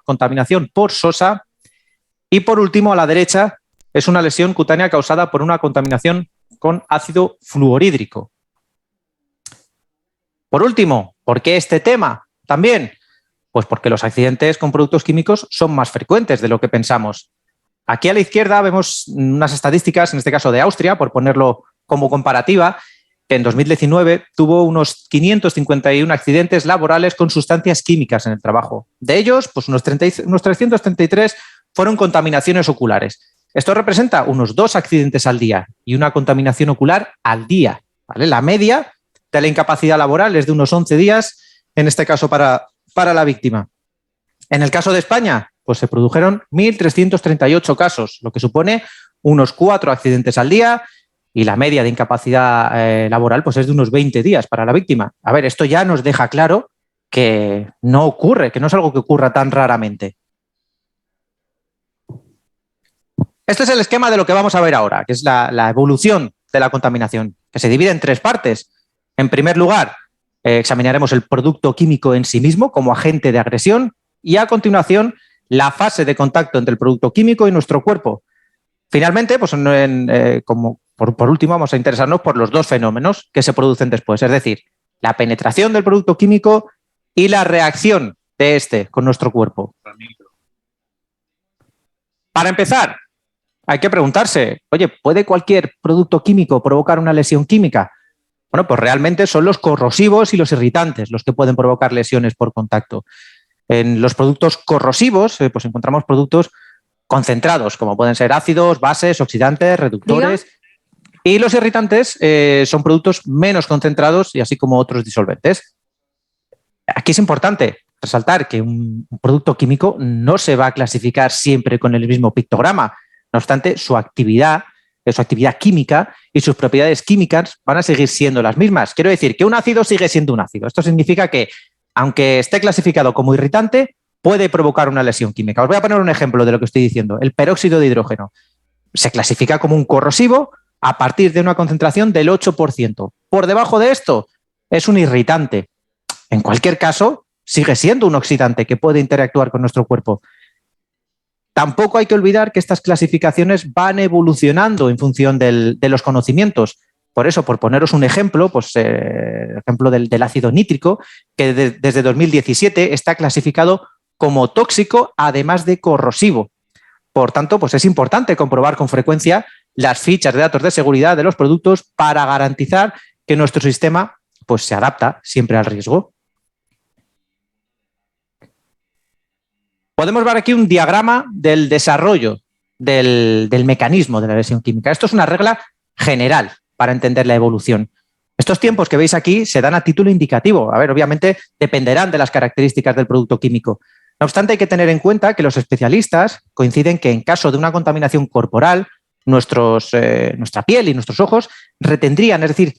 contaminación por sosa. Y por último, a la derecha, es una lesión cutánea causada por una contaminación con ácido fluorhídrico. Por último, ¿por qué este tema también? Pues porque los accidentes con productos químicos son más frecuentes de lo que pensamos. Aquí a la izquierda vemos unas estadísticas, en este caso de Austria, por ponerlo como comparativa, que en 2019 tuvo unos 551 accidentes laborales con sustancias químicas en el trabajo. De ellos, pues unos 333 fueron contaminaciones oculares. Esto representa unos 2 accidentes al día y una contaminación ocular al día, ¿vale? La media de la incapacidad laboral es de unos 11 días, en este caso para la víctima. En el caso de España, pues se produjeron 1.338 casos, lo que supone unos 4 accidentes al día y la media de incapacidad laboral pues es de unos 20 días para la víctima. A ver, esto ya nos deja claro que no ocurre, que no es algo que ocurra tan raramente. Este es el esquema de lo que vamos a ver ahora, que es la evolución de la contaminación, que se divide en 3 partes. En primer lugar, examinaremos el producto químico en sí mismo como agente de agresión y a continuación la fase de contacto entre el producto químico y nuestro cuerpo. Finalmente, pues como por último, vamos a interesarnos por los 2 fenómenos que se producen después, es decir, la penetración del producto químico y la reacción de este con nuestro cuerpo. Para empezar, hay que preguntarse, oye, ¿puede cualquier producto químico provocar una lesión química? Bueno, pues realmente son los corrosivos y los irritantes los que pueden provocar lesiones por contacto. En los productos corrosivos, pues encontramos productos concentrados, como pueden ser ácidos, bases, oxidantes, reductores. ¿Diga? Y los irritantes son productos menos concentrados y así como otros disolventes. Aquí es importante resaltar que un producto químico no se va a clasificar siempre con el mismo pictograma. No obstante, su actividad química y sus propiedades químicas van a seguir siendo las mismas. Quiero decir que un ácido sigue siendo un ácido. Esto significa que, aunque esté clasificado como irritante, puede provocar una lesión química. Os voy a poner un ejemplo de lo que estoy diciendo. El peróxido de hidrógeno se clasifica como un corrosivo a partir de una concentración del 8%. Por debajo de esto es un irritante. En cualquier caso, sigue siendo un oxidante que puede interactuar con nuestro cuerpo. Tampoco hay que olvidar que estas clasificaciones van evolucionando en función de los conocimientos. Por eso, por poneros un ejemplo, pues ejemplo del ácido nítrico, que desde 2017 está clasificado como tóxico, además de corrosivo. Por tanto, pues es importante comprobar con frecuencia las fichas de datos de seguridad de los productos para garantizar que nuestro sistema pues, se adapta siempre al riesgo. Podemos ver aquí un diagrama del desarrollo del mecanismo de la lesión química. Esto es una regla general para entender la evolución. Estos tiempos que veis aquí se dan a título indicativo. A ver, obviamente dependerán de las características del producto químico. No obstante, hay que tener en cuenta que los especialistas coinciden que en caso de una contaminación corporal, nuestra piel y nuestros ojos retendrían, es decir,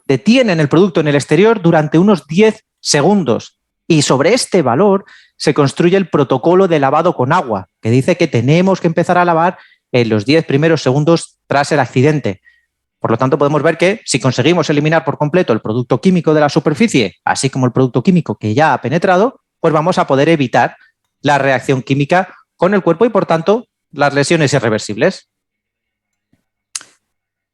detienen el producto en el exterior durante unos 10 segundos. Y sobre este valor se construye el protocolo de lavado con agua, que dice que tenemos que empezar a lavar en los 10 primeros segundos tras el accidente. Por lo tanto, podemos ver que si conseguimos eliminar por completo el producto químico de la superficie, así como el producto químico que ya ha penetrado, pues vamos a poder evitar la reacción química con el cuerpo y, por tanto, las lesiones irreversibles.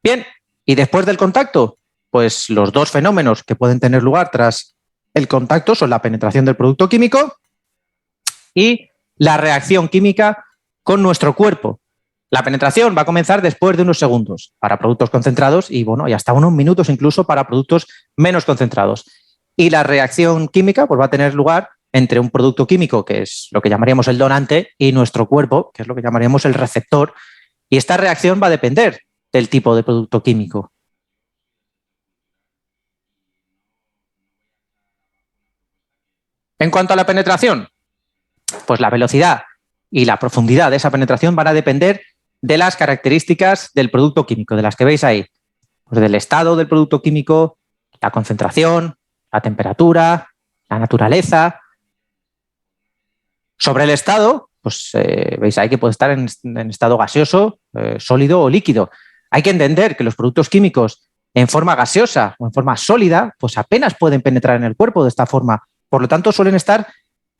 Bien, y después del contacto, pues los 2 fenómenos que pueden tener lugar tras el contacto son la penetración del producto químico y la reacción química con nuestro cuerpo. La penetración va a comenzar después de unos segundos para productos concentrados y hasta unos minutos incluso para productos menos concentrados. Y la reacción química pues, va a tener lugar entre un producto químico, que es lo que llamaríamos el donante, y nuestro cuerpo, que es lo que llamaríamos el receptor. Y esta reacción va a depender del tipo de producto químico. En cuanto a la penetración, pues la velocidad y la profundidad de esa penetración van a depender de las características del producto químico, de las que veis ahí. Pues del estado del producto químico, la concentración, la temperatura, la naturaleza. Sobre el estado, pues veis ahí que puede estar en estado gaseoso, sólido o líquido. Hay que entender que los productos químicos en forma gaseosa o en forma sólida, pues apenas pueden penetrar en el cuerpo de esta forma. Por lo tanto, suelen estar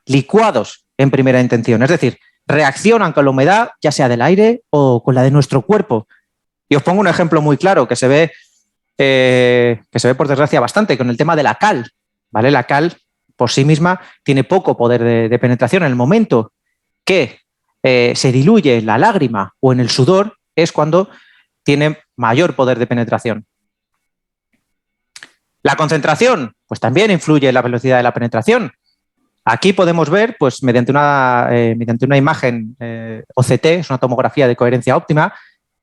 licuados en primera intención, es decir, reaccionan con la humedad, ya sea del aire o con la de nuestro cuerpo. Y os pongo un ejemplo muy claro que se ve por desgracia bastante con el tema de la cal, ¿vale? La cal por sí misma tiene poco poder de penetración. En el momento que se diluye en la lágrima o en el sudor es cuando tiene mayor poder de penetración. La concentración, pues también influye en la velocidad de la penetración. Aquí podemos ver, pues mediante una imagen OCT, es una tomografía de coherencia óptima,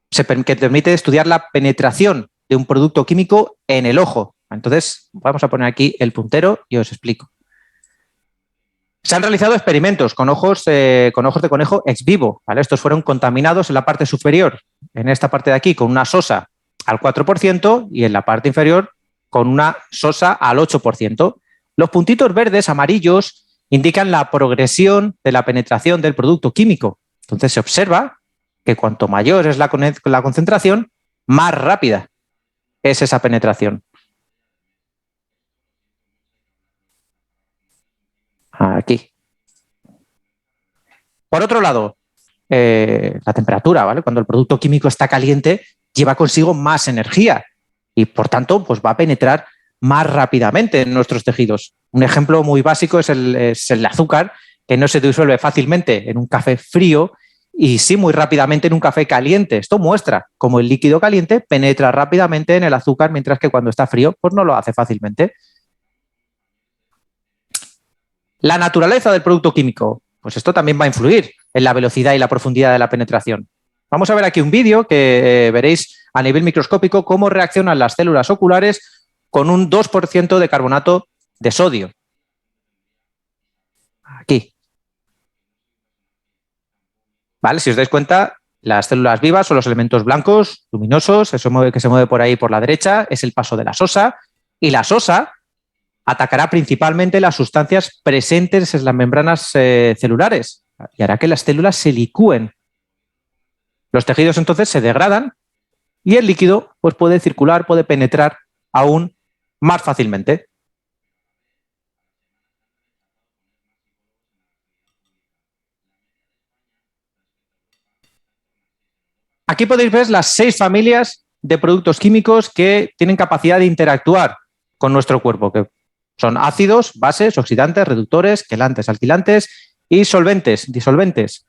que permite estudiar la penetración de un producto químico en el ojo. Entonces, vamos a poner aquí el puntero y os explico. Se han realizado experimentos con ojos de conejo ex vivo, ¿vale? Estos fueron contaminados en la parte superior, en esta parte de aquí, con una sosa al 4% y en la parte inferior con una sosa al 8%. Los puntitos verdes, amarillos, indican la progresión de la penetración del producto químico. Entonces se observa que cuanto mayor es la concentración, más rápida es esa penetración. Aquí. Por otro lado, la temperatura, ¿vale? Cuando el producto químico está caliente, lleva consigo más energía y, por tanto, pues va a penetrar más rápidamente en nuestros tejidos. Un ejemplo muy básico es el azúcar, que no se disuelve fácilmente en un café frío y sí muy rápidamente en un café caliente. Esto muestra cómo el líquido caliente penetra rápidamente en el azúcar, mientras que cuando está frío, pues no lo hace fácilmente. La naturaleza del producto químico, pues esto también va a influir en la velocidad y la profundidad de la penetración. Vamos a ver aquí un vídeo que veréis a nivel microscópico cómo reaccionan las células oculares con un 2% de carbonato de sodio. Aquí. ¿Vale? Si os dais cuenta, las células vivas son los elementos blancos, luminosos, eso que se mueve por ahí por la derecha, es el paso de la sosa, y la sosa atacará principalmente las sustancias presentes en las membranas celulares y hará que las células se licúen. Los tejidos entonces se degradan y el líquido pues, puede circular, puede penetrar aún más fácilmente. Aquí podéis ver las 6 familias de productos químicos que tienen capacidad de interactuar con nuestro cuerpo, que son ácidos, bases, oxidantes, reductores, quelantes, alquilantes y solventes, disolventes.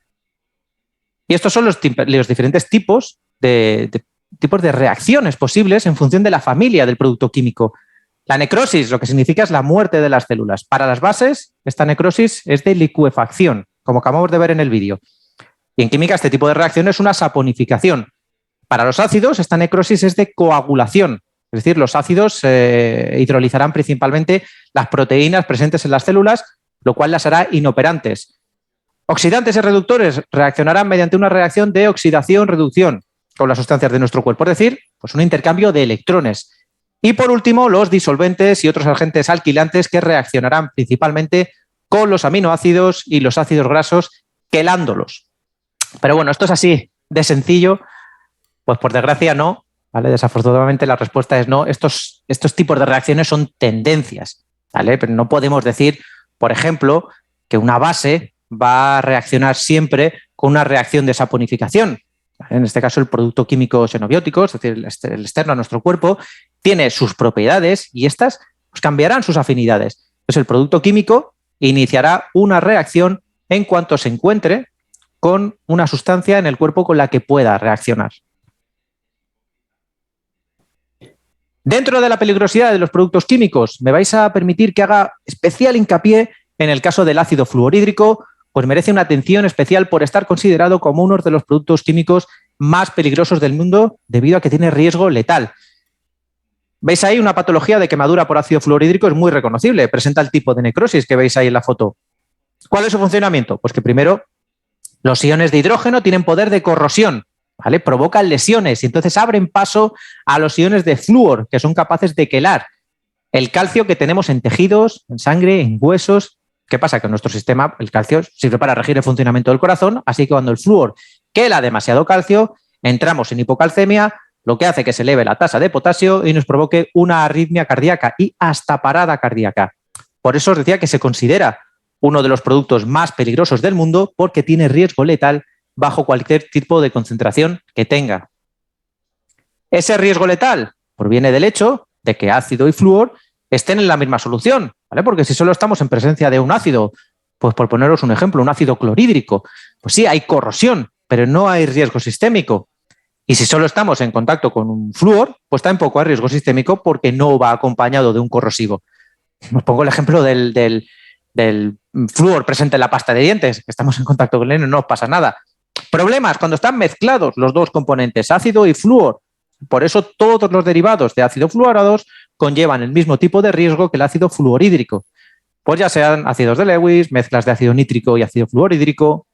Y estos son los diferentes tipos de reacciones posibles en función de la familia del producto químico. La necrosis, lo que significa es la muerte de las células. Para las bases, esta necrosis es de licuefacción, como acabamos de ver en el vídeo. Y en química este tipo de reacción es una saponificación. Para los ácidos, esta necrosis es de coagulación. Es decir, los ácidos hidrolizarán principalmente las proteínas presentes en las células, lo cual las hará inoperantes. Oxidantes y reductores reaccionarán mediante una reacción de oxidación-reducción con las sustancias de nuestro cuerpo, es decir, pues un intercambio de electrones. Y por último, los disolventes y otros agentes alquilantes que reaccionarán principalmente con los aminoácidos y los ácidos grasos quelándolos. Pero bueno, esto es así de sencillo, pues por desgracia no, ¿vale? Desafortunadamente la respuesta es no. Estos tipos de reacciones son tendencias, ¿vale? Pero no podemos decir, por ejemplo, que una base va a reaccionar siempre con una reacción de saponificación. ¿Vale? En este caso, el producto químico xenobiótico, es decir, el externo a nuestro cuerpo, tiene sus propiedades y estas pues, cambiarán sus afinidades. Entonces, el producto químico iniciará una reacción en cuanto se encuentre con una sustancia en el cuerpo con la que pueda reaccionar. Dentro de la peligrosidad de los productos químicos, me vais a permitir que haga especial hincapié en el caso del ácido fluorhídrico, pues merece una atención especial por estar considerado como uno de los productos químicos más peligrosos del mundo debido a que tiene riesgo letal. ¿Veis ahí una patología de quemadura por ácido fluorhídrico? Es muy reconocible, presenta el tipo de necrosis que veis ahí en la foto. ¿Cuál es su funcionamiento? Pues que primero los iones de hidrógeno tienen poder de corrosión, ¿vale? Provocan lesiones y entonces abren paso a los iones de flúor, que son capaces de quelar el calcio que tenemos en tejidos, en sangre, en huesos. ¿Qué pasa? Que en nuestro sistema el calcio sirve para regir el funcionamiento del corazón, así que cuando el flúor quela demasiado calcio, entramos en hipocalcemia, lo que hace que se eleve la tasa de potasio y nos provoque una arritmia cardíaca y hasta parada cardíaca. Por eso os decía que se considera uno de los productos más peligrosos del mundo porque tiene riesgo letal bajo cualquier tipo de concentración que tenga. Ese riesgo letal proviene del hecho de que ácido y flúor estén en la misma solución, ¿vale? Porque si solo estamos en presencia de un ácido, pues por poneros un ejemplo, un ácido clorhídrico, pues sí, hay corrosión, pero no hay riesgo sistémico. Y si solo estamos en contacto con un flúor, pues tampoco hay riesgo sistémico porque no va acompañado de un corrosivo. Os pongo el ejemplo del flúor presente en la pasta de dientes. Estamos en contacto con él y no nos pasa nada. Problemas cuando están mezclados los dos componentes, ácido y flúor. Por eso todos los derivados de ácido fluorados conllevan el mismo tipo de riesgo que el ácido fluorhídrico. Pues ya sean ácidos de Lewis, mezclas de ácido nítrico y ácido fluorhídrico.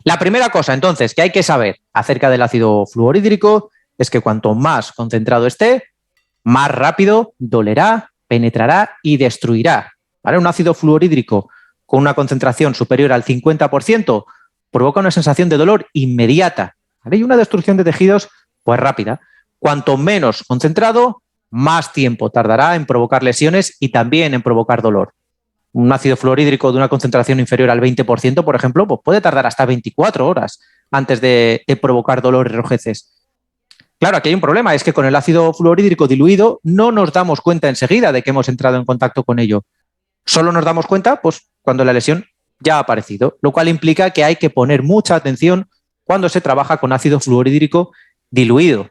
La primera cosa, entonces, que hay que saber acerca del ácido fluorhídrico es que cuanto más concentrado esté, más rápido dolerá, penetrará y destruirá. ¿Vale? Un ácido fluorhídrico con una concentración superior al 50% provoca una sensación de dolor inmediata, ¿vale? Y una destrucción de tejidos pues rápida. Cuanto menos concentrado, más tiempo tardará en provocar lesiones y también en provocar dolor. Un ácido fluorhídrico de una concentración inferior al 20%, por ejemplo, pues puede tardar hasta 24 horas antes de provocar dolor y rojeces. Claro, aquí hay un problema, es que con el ácido fluorhídrico diluido no nos damos cuenta enseguida de que hemos entrado en contacto con ello. Solo nos damos cuenta pues, cuando la lesión ya ha aparecido, lo cual implica que hay que poner mucha atención cuando se trabaja con ácido fluorhídrico diluido.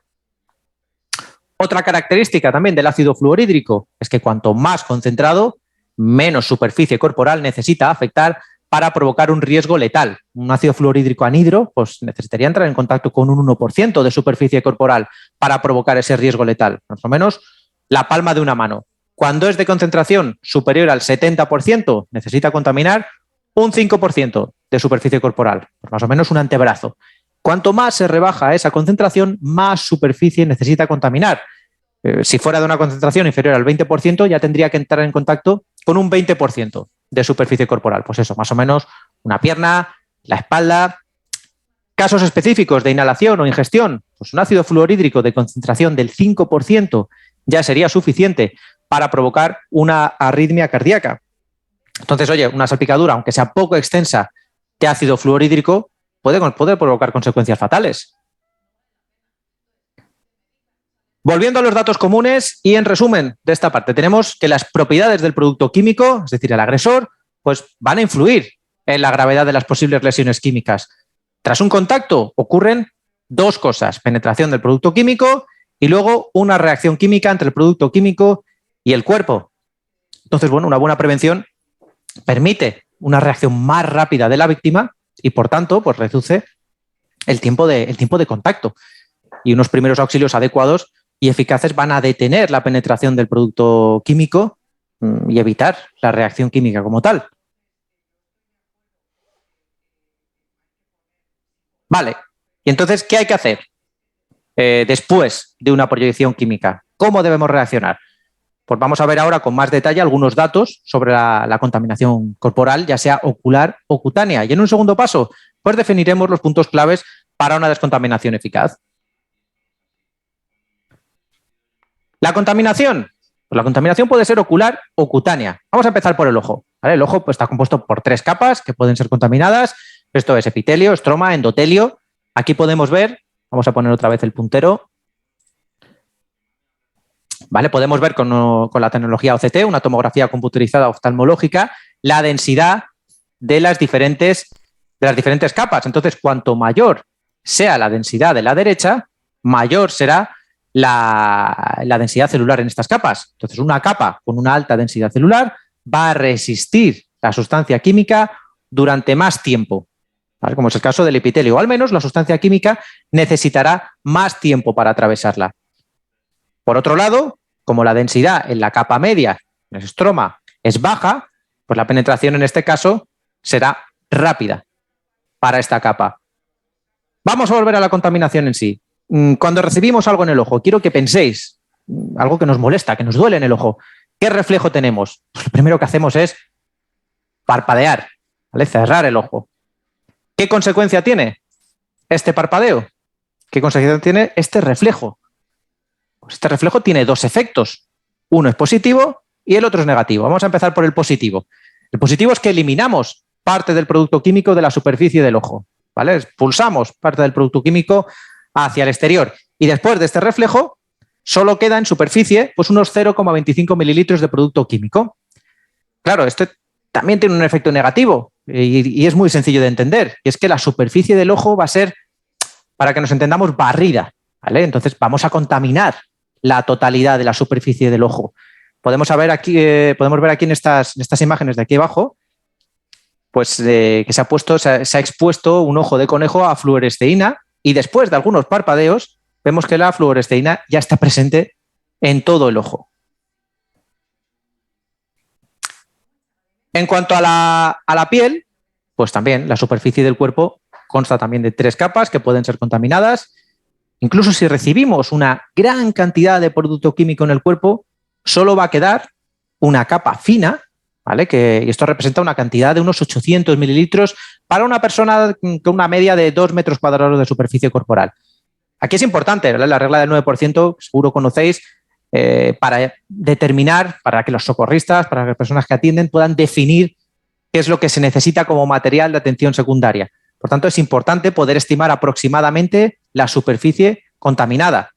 Otra característica también del ácido fluorhídrico es que cuanto más concentrado, menos superficie corporal necesita afectar para provocar un riesgo letal. Un ácido fluorhídrico anhidro pues, necesitaría entrar en contacto con un 1% de superficie corporal para provocar ese riesgo letal, más o menos la palma de una mano. Cuando es de concentración superior al 70%, necesita contaminar un 5% de superficie corporal, pues más o menos un antebrazo. Cuanto más se rebaja esa concentración, más superficie necesita contaminar. Si fuera de una concentración inferior al 20%, ya tendría que entrar en contacto con un 20% de superficie corporal. Pues eso, más o menos una pierna, la espalda. Casos específicos de inhalación o ingestión, pues un ácido fluorhídrico de concentración del 5% ya sería suficiente para provocar una arritmia cardíaca. Entonces, oye, una salpicadura, aunque sea poco extensa, de ácido fluorhídrico, puede provocar consecuencias fatales. Volviendo a los datos comunes y en resumen de esta parte, tenemos que las propiedades del producto químico, es decir, el agresor, pues van a influir en la gravedad de las posibles lesiones químicas. Tras un contacto ocurren dos cosas, penetración del producto químico y luego una reacción química entre el producto químico y el cuerpo. Entonces, bueno, una buena prevención permite una reacción más rápida de la víctima y, por tanto, pues reduce el tiempo de contacto. Y unos primeros auxilios adecuados y eficaces van a detener la penetración del producto químico y evitar la reacción química como tal. Vale, y entonces, ¿qué hay que hacer después de una proyección química? ¿Cómo debemos reaccionar? Pues vamos a ver ahora con más detalle algunos datos sobre la contaminación corporal, ya sea ocular o cutánea. Y en un segundo paso, pues definiremos los puntos claves para una descontaminación eficaz. La contaminación. Pues la contaminación puede ser ocular o cutánea. Vamos a empezar por el ojo, ¿vale? El ojo pues, está compuesto por 3 capas que pueden ser contaminadas. Esto es epitelio, estroma, endotelio. Aquí podemos ver, vamos a poner otra vez el puntero. ¿Vale? Podemos ver con la tecnología OCT, una tomografía computerizada oftalmológica, la densidad de las diferentes capas. Entonces, cuanto mayor sea la densidad de la derecha, mayor será la densidad celular en estas capas. Entonces, una capa con una alta densidad celular va a resistir la sustancia química durante más tiempo, ¿vale? Como es el caso del epitelio, o al menos la sustancia química necesitará más tiempo para atravesarla. Por otro lado, como la densidad en la capa media, en el estroma, es baja, pues la penetración en este caso será rápida para esta capa. Vamos a volver a la contaminación en sí. Cuando recibimos algo en el ojo, quiero que penséis, algo que nos molesta, que nos duele en el ojo, ¿qué reflejo tenemos? Pues lo primero que hacemos es parpadear, ¿vale? Cerrar el ojo. ¿Qué consecuencia tiene este parpadeo? ¿Qué consecuencia tiene este reflejo? Pues este reflejo tiene 2 efectos. Uno es positivo y el otro es negativo. Vamos a empezar por el positivo. El positivo es que eliminamos parte del producto químico de la superficie del ojo, ¿vale? Expulsamos parte del producto químico hacia el exterior y después de este reflejo solo queda en superficie pues unos 0,25 mililitros de producto químico. Claro, esto también tiene un efecto negativo y es muy sencillo de entender, y es que la superficie del ojo va a ser, para que nos entendamos, barrida, ¿vale? Entonces vamos a contaminar la totalidad de la superficie del ojo. Podemos ver aquí en estas imágenes de aquí abajo, pues que se ha expuesto un ojo de conejo a fluoresceína y después de algunos parpadeos vemos que la fluoresceína ya está presente en todo el ojo. En cuanto a la piel, pues también la superficie del cuerpo consta también de 3 capas que pueden ser contaminadas. Incluso si recibimos una gran cantidad de producto químico en el cuerpo, solo va a quedar una capa fina, ¿vale? Y esto representa una cantidad de unos 800 mililitros para una persona con una media de 2 metros cuadrados de superficie corporal. Aquí es importante, ¿verdad? La regla del 9%, seguro conocéis, para determinar, para que los socorristas, para que las personas que atienden puedan definir qué es lo que se necesita como material de atención secundaria. Por tanto, es importante poder estimar aproximadamente la superficie contaminada.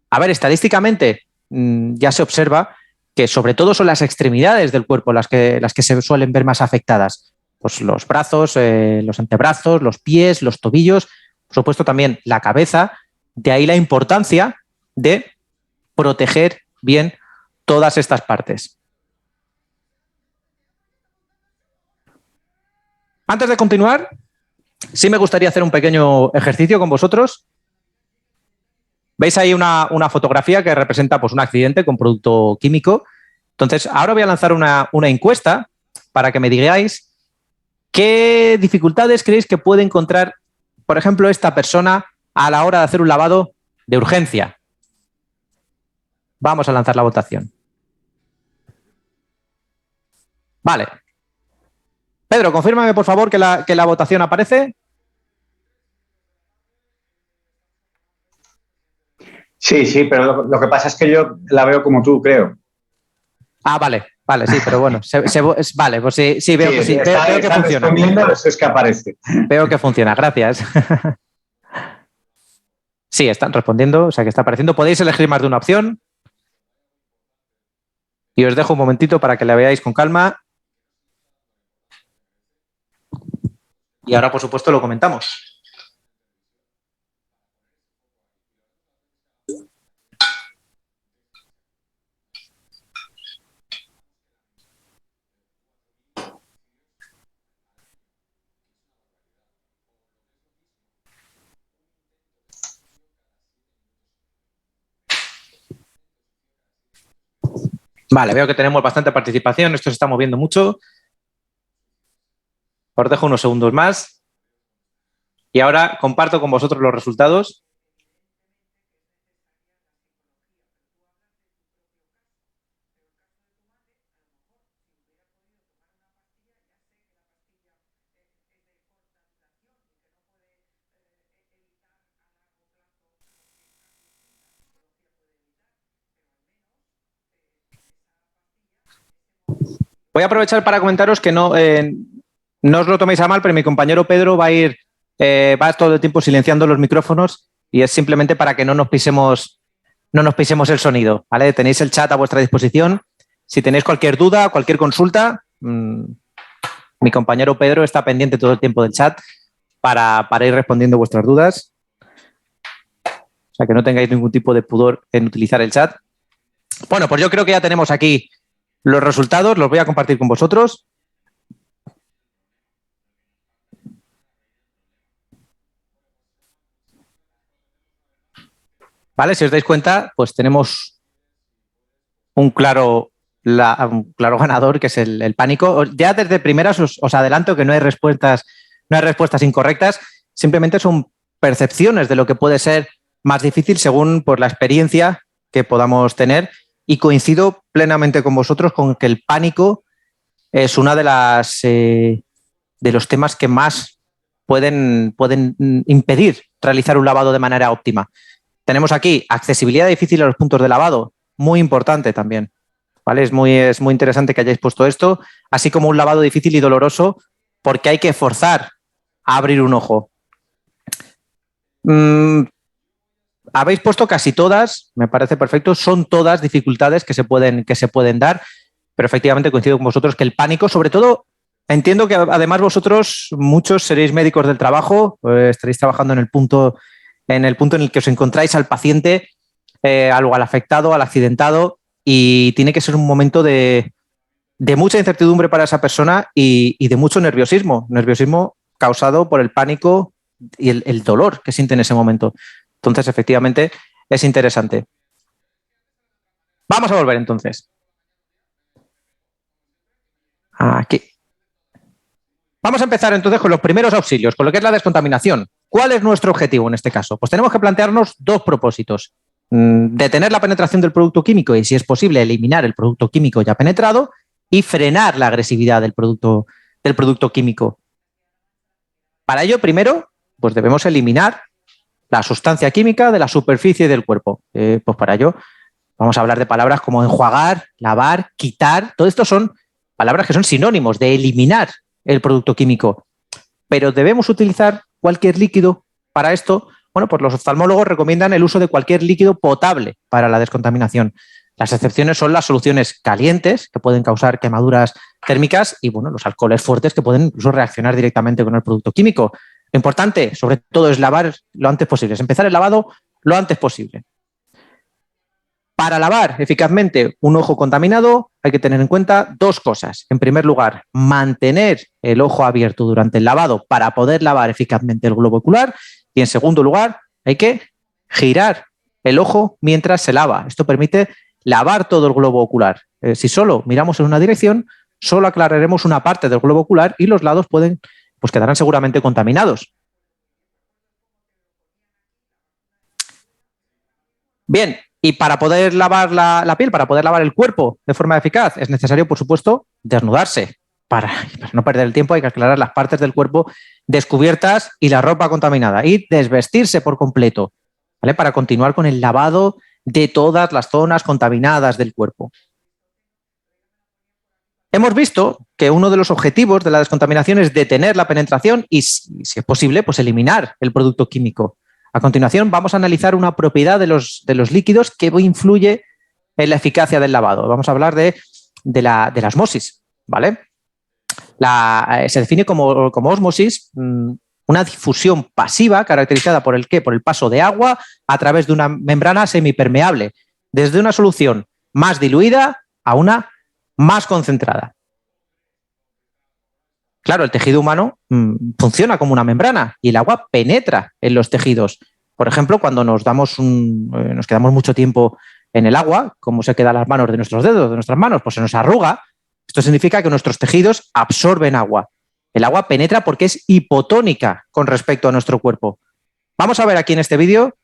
A ver, estadísticamente ya se observa que sobre todo son las extremidades del cuerpo las que se suelen ver más afectadas. Pues los brazos, los antebrazos, los pies, los tobillos, por supuesto también la cabeza. De ahí la importancia de proteger bien todas estas partes. Antes de continuar, sí me gustaría hacer un pequeño ejercicio con vosotros. Veis ahí una fotografía que representa pues, un accidente con producto químico. Entonces, ahora voy a lanzar una encuesta para que me digáis qué dificultades creéis que puede encontrar, por ejemplo, esta persona a la hora de hacer un lavado de urgencia. Vamos a lanzar la votación. Vale. Pedro, confírmame, por favor, que la votación aparece. Sí, pero lo que pasa es que yo la veo como tú, creo. Ah, vale, sí, pero bueno, vale, pues sí, veo que sí. Veo que funciona. Respondiendo, eso es que aparece. Veo que funciona, gracias. Sí, están respondiendo, o sea que está apareciendo. Podéis elegir más de una opción. Y os dejo un momentito para que la veáis con calma. Y ahora, por supuesto, lo comentamos. Vale, veo que tenemos bastante participación. Esto se está moviendo mucho. Os dejo unos segundos más. Y ahora comparto con vosotros los resultados. Voy a aprovechar para comentaros que no os lo toméis a mal, pero mi compañero Pedro va a todo el tiempo silenciando los micrófonos y es simplemente para que no nos pisemos el sonido, ¿vale? Tenéis el chat a vuestra disposición. Si tenéis cualquier duda, cualquier consulta, mi compañero Pedro está pendiente todo el tiempo del chat para ir respondiendo vuestras dudas. O sea, que no tengáis ningún tipo de pudor en utilizar el chat. Bueno, pues yo creo que ya tenemos aquí los resultados, los voy a compartir con vosotros. Vale, si os dais cuenta, pues tenemos un claro ganador, que es el pánico. Ya desde primeras os adelanto que no hay respuestas incorrectas, simplemente son percepciones de lo que puede ser más difícil según pues, la experiencia que podamos tener. Y coincido plenamente con vosotros con que el pánico es una de los temas que más pueden impedir realizar un lavado de manera óptima. Tenemos aquí accesibilidad difícil a los puntos de lavado, muy importante también. ¿vale? Es muy interesante que hayáis puesto esto, así como un lavado difícil y doloroso, porque hay que forzar a abrir un ojo. Habéis puesto casi todas, me parece perfecto, son todas dificultades que se pueden dar, pero efectivamente coincido con vosotros que el pánico, sobre todo, entiendo que además vosotros, muchos seréis médicos del trabajo, estaréis trabajando en el punto en el que os encontráis al paciente, al afectado, al accidentado, y tiene que ser un momento de mucha incertidumbre para esa persona y de mucho nerviosismo causado por el pánico y el dolor que siente en ese momento. Entonces, efectivamente, es interesante. Vamos a volver entonces. Aquí. Vamos a empezar entonces con los primeros auxilios, con lo que es la descontaminación. ¿Cuál es nuestro objetivo en este caso? Pues tenemos que plantearnos dos propósitos. Detener la penetración del producto químico y, si es posible, eliminar el producto químico ya penetrado y frenar la agresividad del producto químico. Para ello, primero, pues debemos eliminar la sustancia química de la superficie del cuerpo. Pues para ello vamos a hablar de palabras como enjuagar, lavar, quitar. Todo esto son palabras que son sinónimos de eliminar el producto químico. Pero debemos utilizar cualquier líquido para esto. Bueno, pues los oftalmólogos recomiendan el uso de cualquier líquido potable para la descontaminación. Las excepciones son las soluciones calientes, que pueden causar quemaduras térmicas, y bueno, los alcoholes fuertes, que pueden incluso reaccionar directamente con el producto químico. Lo importante, sobre todo, es lavar lo antes posible, es empezar el lavado lo antes posible. Para lavar eficazmente un ojo contaminado hay que tener en cuenta dos cosas. En primer lugar, mantener el ojo abierto durante el lavado para poder lavar eficazmente el globo ocular. Y en segundo lugar, hay que girar el ojo mientras se lava. Esto permite lavar todo el globo ocular. Si solo miramos en una dirección, solo aclararemos una parte del globo ocular y los lados quedarán seguramente contaminados. Bien, y para poder lavar la piel, para poder lavar el cuerpo de forma eficaz, es necesario, por supuesto, desnudarse. Para no perder el tiempo hay que aclarar las partes del cuerpo descubiertas y la ropa contaminada y desvestirse por completo, ¿vale? Para continuar con el lavado de todas las zonas contaminadas del cuerpo. Hemos visto que uno de los objetivos de la descontaminación es detener la penetración y, si es posible, pues eliminar el producto químico. A continuación, vamos a analizar una propiedad de los líquidos que influye en la eficacia del lavado. Vamos a hablar de la osmosis, ¿vale? Se define como osmosis una difusión pasiva caracterizada por el paso de agua a través de una membrana semipermeable, desde una solución más diluida a una más concentrada. Claro, el tejido humano funciona como una membrana y el agua penetra en los tejidos. Por ejemplo, cuando nos quedamos mucho tiempo en el agua, ¿cómo se quedan las manos de nuestros dedos, de nuestras manos? Pues se nos arruga. Esto significa que nuestros tejidos absorben agua. El agua penetra porque es hipotónica con respecto a nuestro cuerpo. Vamos a ver aquí en este vídeo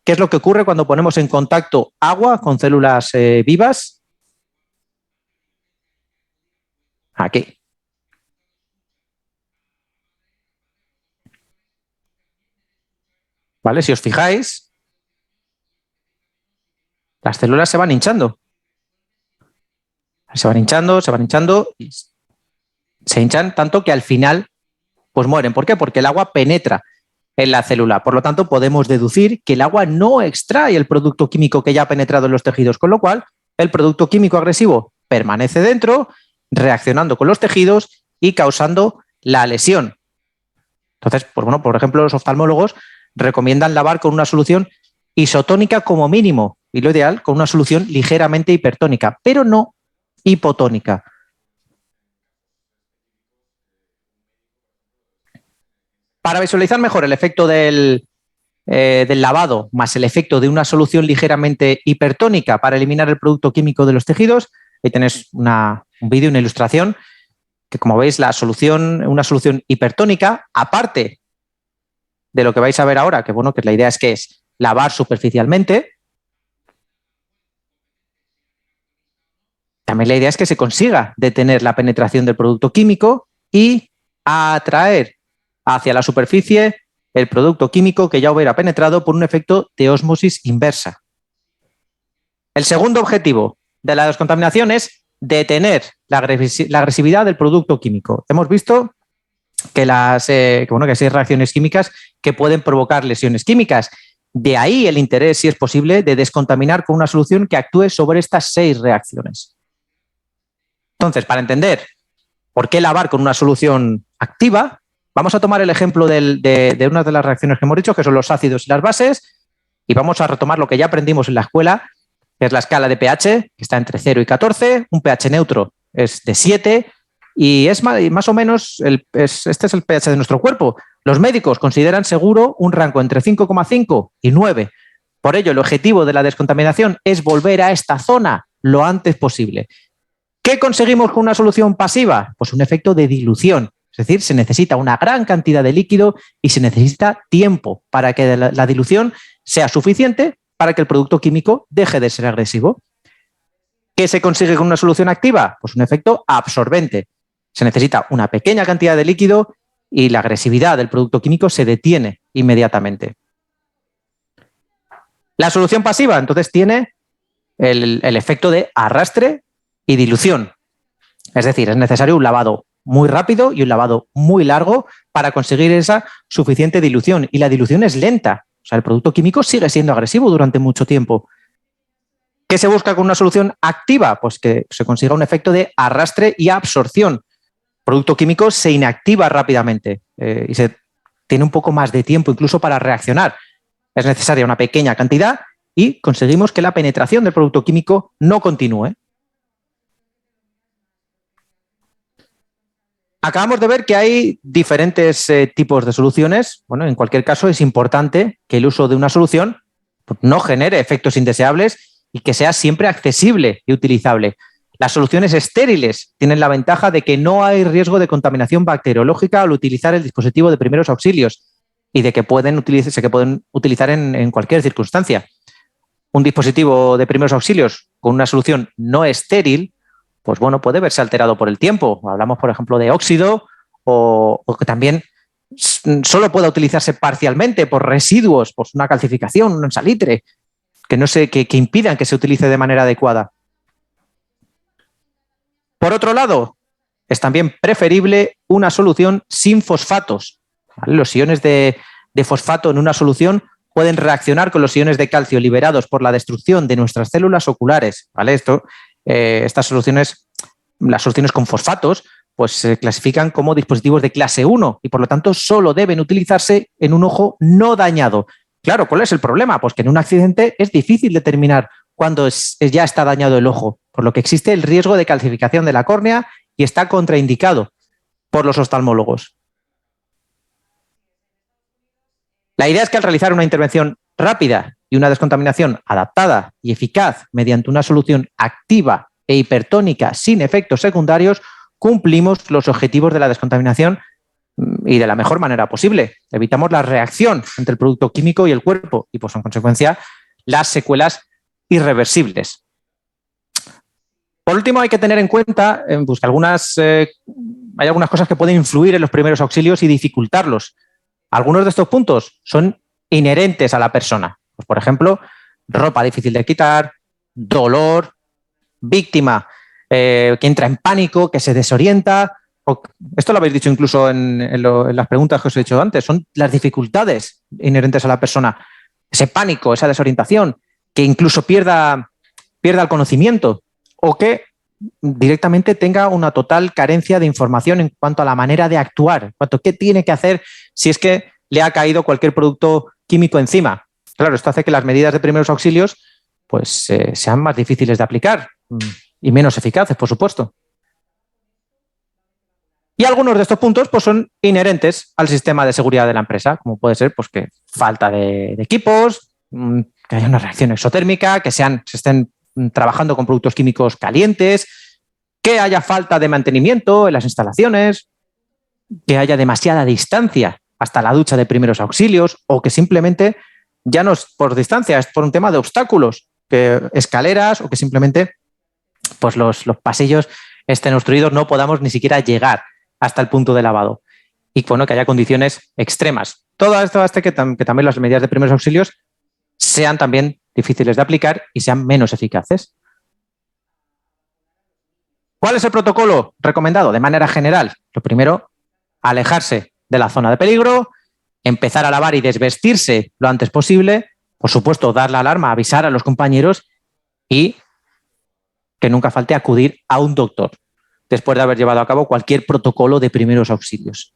qué es lo que ocurre cuando ponemos en contacto agua con células vivas. Aquí. ¿Vale? Si os fijáis, las células se van hinchando. Se van hinchando y se hinchan tanto que al final pues mueren. ¿Por qué? Porque el agua penetra en la célula. Por lo tanto, podemos deducir que el agua no extrae el producto químico que ya ha penetrado en los tejidos, con lo cual el producto químico agresivo permanece dentro, reaccionando con los tejidos y causando la lesión. Entonces, pues bueno, por ejemplo, los oftalmólogos recomiendan lavar con una solución isotónica como mínimo y lo ideal con una solución ligeramente hipertónica, pero no hipotónica. Para visualizar mejor el efecto del lavado más el efecto de una solución ligeramente hipertónica para eliminar el producto químico de los tejidos, ahí tenéis un vídeo, una ilustración, que como veis una solución hipertónica, aparte de lo que vais a ver ahora, que bueno, que la idea es lavar superficialmente, también la idea es que se consiga detener la penetración del producto químico y atraer hacia la superficie el producto químico que ya hubiera penetrado por un efecto de ósmosis inversa. El segundo objetivo de la descontaminación es detener la agresividad del producto químico. Hemos visto que que hay 6 reacciones químicas que pueden provocar lesiones químicas. De ahí el interés, si es posible, de descontaminar con una solución que actúe sobre estas 6 reacciones. Entonces, para entender por qué lavar con una solución activa, vamos a tomar el ejemplo de una de las reacciones que hemos dicho, que son los ácidos y las bases, y vamos a retomar lo que ya aprendimos en la escuela, que es la escala de pH, que está entre 0 y 14, un pH neutro es de 7, y es más o menos, este es el pH de nuestro cuerpo. Los médicos consideran seguro un rango entre 5,5 y 9. Por ello, el objetivo de la descontaminación es volver a esta zona lo antes posible. ¿Qué conseguimos con una solución pasiva? Pues un efecto de dilución. Es decir, se necesita una gran cantidad de líquido y se necesita tiempo para que la dilución sea suficiente para que el producto químico deje de ser agresivo. ¿Qué se consigue con una solución activa? Pues un efecto absorbente. Se necesita una pequeña cantidad de líquido y la agresividad del producto químico se detiene inmediatamente. La solución pasiva, entonces, tiene el efecto de arrastre y dilución. Es decir, es necesario un lavado muy rápido y un lavado muy largo para conseguir esa suficiente dilución. Y la dilución es lenta. O sea, el producto químico sigue siendo agresivo durante mucho tiempo. ¿Qué se busca con una solución activa? Pues que se consiga un efecto de arrastre y absorción. El producto químico se inactiva rápidamente y se tiene un poco más de tiempo incluso para reaccionar. Es necesaria una pequeña cantidad y conseguimos que la penetración del producto químico no continúe. Acabamos de ver que hay diferentes tipos de soluciones. Bueno, en cualquier caso es importante que el uso de una solución no genere efectos indeseables y que sea siempre accesible y utilizable. Las soluciones estériles tienen la ventaja de que no hay riesgo de contaminación bacteriológica al utilizar el dispositivo de primeros auxilios y de que se pueden utilizar en cualquier circunstancia. Un dispositivo de primeros auxilios con una solución no estéril, pues bueno, puede verse alterado por el tiempo. Hablamos, por ejemplo, de óxido o que también solo pueda utilizarse parcialmente por residuos, por una calcificación, un salitre, que impidan que se utilice de manera adecuada. Por otro lado, es también preferible una solución sin fosfatos. ¿Vale? Los iones de fosfato en una solución pueden reaccionar con los iones de calcio liberados por la destrucción de nuestras células oculares. ¿Vale? Estas soluciones, las soluciones con fosfatos, pues se clasifican como dispositivos de clase 1 y por lo tanto solo deben utilizarse en un ojo no dañado. Claro, ¿cuál es el problema? Pues que en un accidente es difícil determinar cuándo ya está dañado el ojo, por lo que existe el riesgo de calcificación de la córnea y está contraindicado por los oftalmólogos. La idea es que al realizar una intervención rápida y una descontaminación adaptada y eficaz mediante una solución activa e hipertónica sin efectos secundarios, cumplimos los objetivos de la descontaminación y de la mejor manera posible. Evitamos la reacción entre el producto químico y el cuerpo y, pues, en consecuencia, las secuelas irreversibles. Por último, hay que tener en cuenta pues, que hay algunas cosas que pueden influir en los primeros auxilios y dificultarlos. Algunos de estos puntos son inherentes a la persona. Pues, por ejemplo, ropa difícil de quitar, dolor, víctima que entra en pánico, que se desorienta. Esto lo habéis dicho incluso en las preguntas que os he hecho antes. Son las dificultades inherentes a la persona. Ese pánico, esa desorientación, que incluso pierda el conocimiento o que directamente tenga una total carencia de información en cuanto a la manera de actuar, en cuanto a qué tiene que hacer si es que le ha caído cualquier producto químico encima. Claro, esto hace que las medidas de primeros auxilios pues, sean más difíciles de aplicar y menos eficaces, por supuesto. Y algunos de estos puntos pues, son inherentes al sistema de seguridad de la empresa, como puede ser pues, que falta de equipos, que haya una reacción exotérmica, que se estén trabajando con productos químicos calientes, que haya falta de mantenimiento en las instalaciones, que haya demasiada distancia hasta la ducha de primeros auxilios o que simplemente ya no es por distancia, es por un tema de obstáculos, que escaleras o que simplemente pues los pasillos estén obstruidos, no podamos ni siquiera llegar hasta el punto de lavado. Y bueno, que haya condiciones extremas. Todo esto hace que también las medidas de primeros auxilios sean también difíciles de aplicar y sean menos eficaces. ¿Cuál es el protocolo recomendado? De manera general, lo primero, alejarse de la zona de peligro, empezar a lavar y desvestirse lo antes posible, por supuesto, dar la alarma, avisar a los compañeros y que nunca falte acudir a un doctor después de haber llevado a cabo cualquier protocolo de primeros auxilios.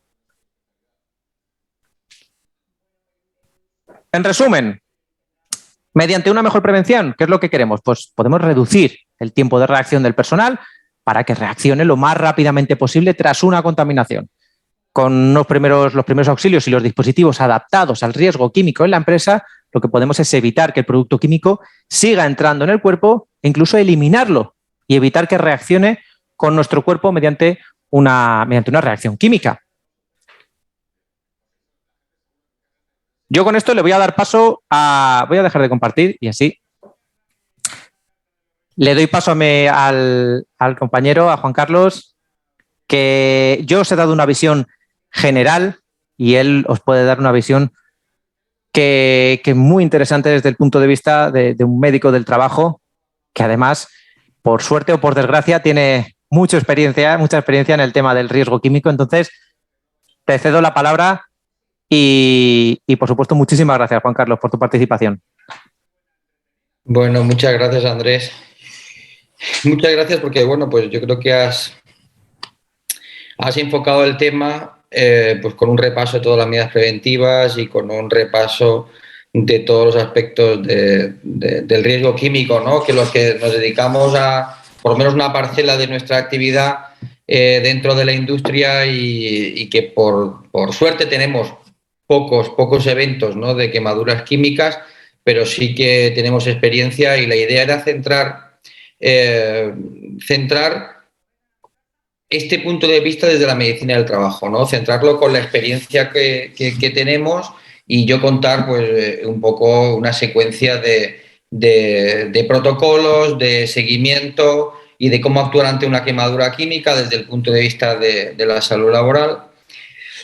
En resumen, mediante una mejor prevención, ¿qué es lo que queremos? Pues podemos reducir el tiempo de reacción del personal para que reaccione lo más rápidamente posible tras una contaminación. Con los primeros auxilios y los dispositivos adaptados al riesgo químico en la empresa, lo que podemos es evitar que el producto químico siga entrando en el cuerpo e incluso eliminarlo y evitar que reaccione con nuestro cuerpo mediante una reacción química. Yo con esto le voy a dar paso a... Voy a dejar de compartir y así le doy paso al compañero, a Juan Carlos, que yo os he dado una visión general y él os puede dar una visión que es muy interesante desde el punto de vista de un médico del trabajo que además, por suerte o por desgracia, tiene mucha experiencia en el tema del riesgo químico. Entonces, te cedo la palabra y por supuesto, muchísimas gracias, Juan Carlos, por tu participación. Bueno, muchas gracias, Andrés. Muchas gracias porque, bueno, pues yo creo que has enfocado el tema pues con un repaso de todas las medidas preventivas y con un repaso de todos los aspectos del riesgo químico, ¿no? Que los que nos dedicamos a, por lo menos una parcela de nuestra actividad dentro de la industria y que por suerte tenemos pocos eventos, ¿no? De quemaduras químicas, pero sí que tenemos experiencia y la idea era centrar este punto de vista desde la medicina del trabajo, ¿no? Centrarlo con la experiencia que tenemos y yo contar pues un poco una secuencia de protocolos, de seguimiento y de cómo actuar ante una quemadura química desde el punto de vista de la salud laboral,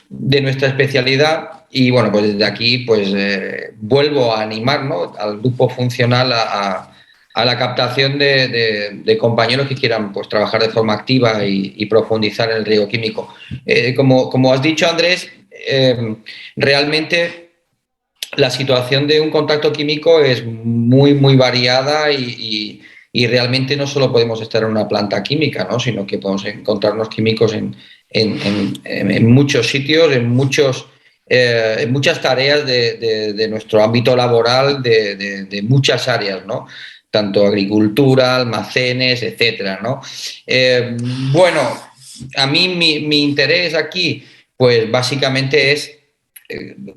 de nuestra especialidad. Y bueno, pues desde aquí pues vuelvo a animar, ¿no? Al grupo funcional a la captación de compañeros que quieran pues trabajar de forma activa y profundizar en el riesgo químico. Como has dicho, Andrés, realmente la situación de un contacto químico es muy variada y realmente no solo podemos estar en una planta química, ¿no? Sino que podemos encontrarnos químicos en muchos sitios, en muchas tareas de nuestro ámbito laboral, de muchas áreas, ¿no? Tanto agricultura, almacenes, etcétera, ¿no? Bueno, a mí mi interés aquí, pues básicamente es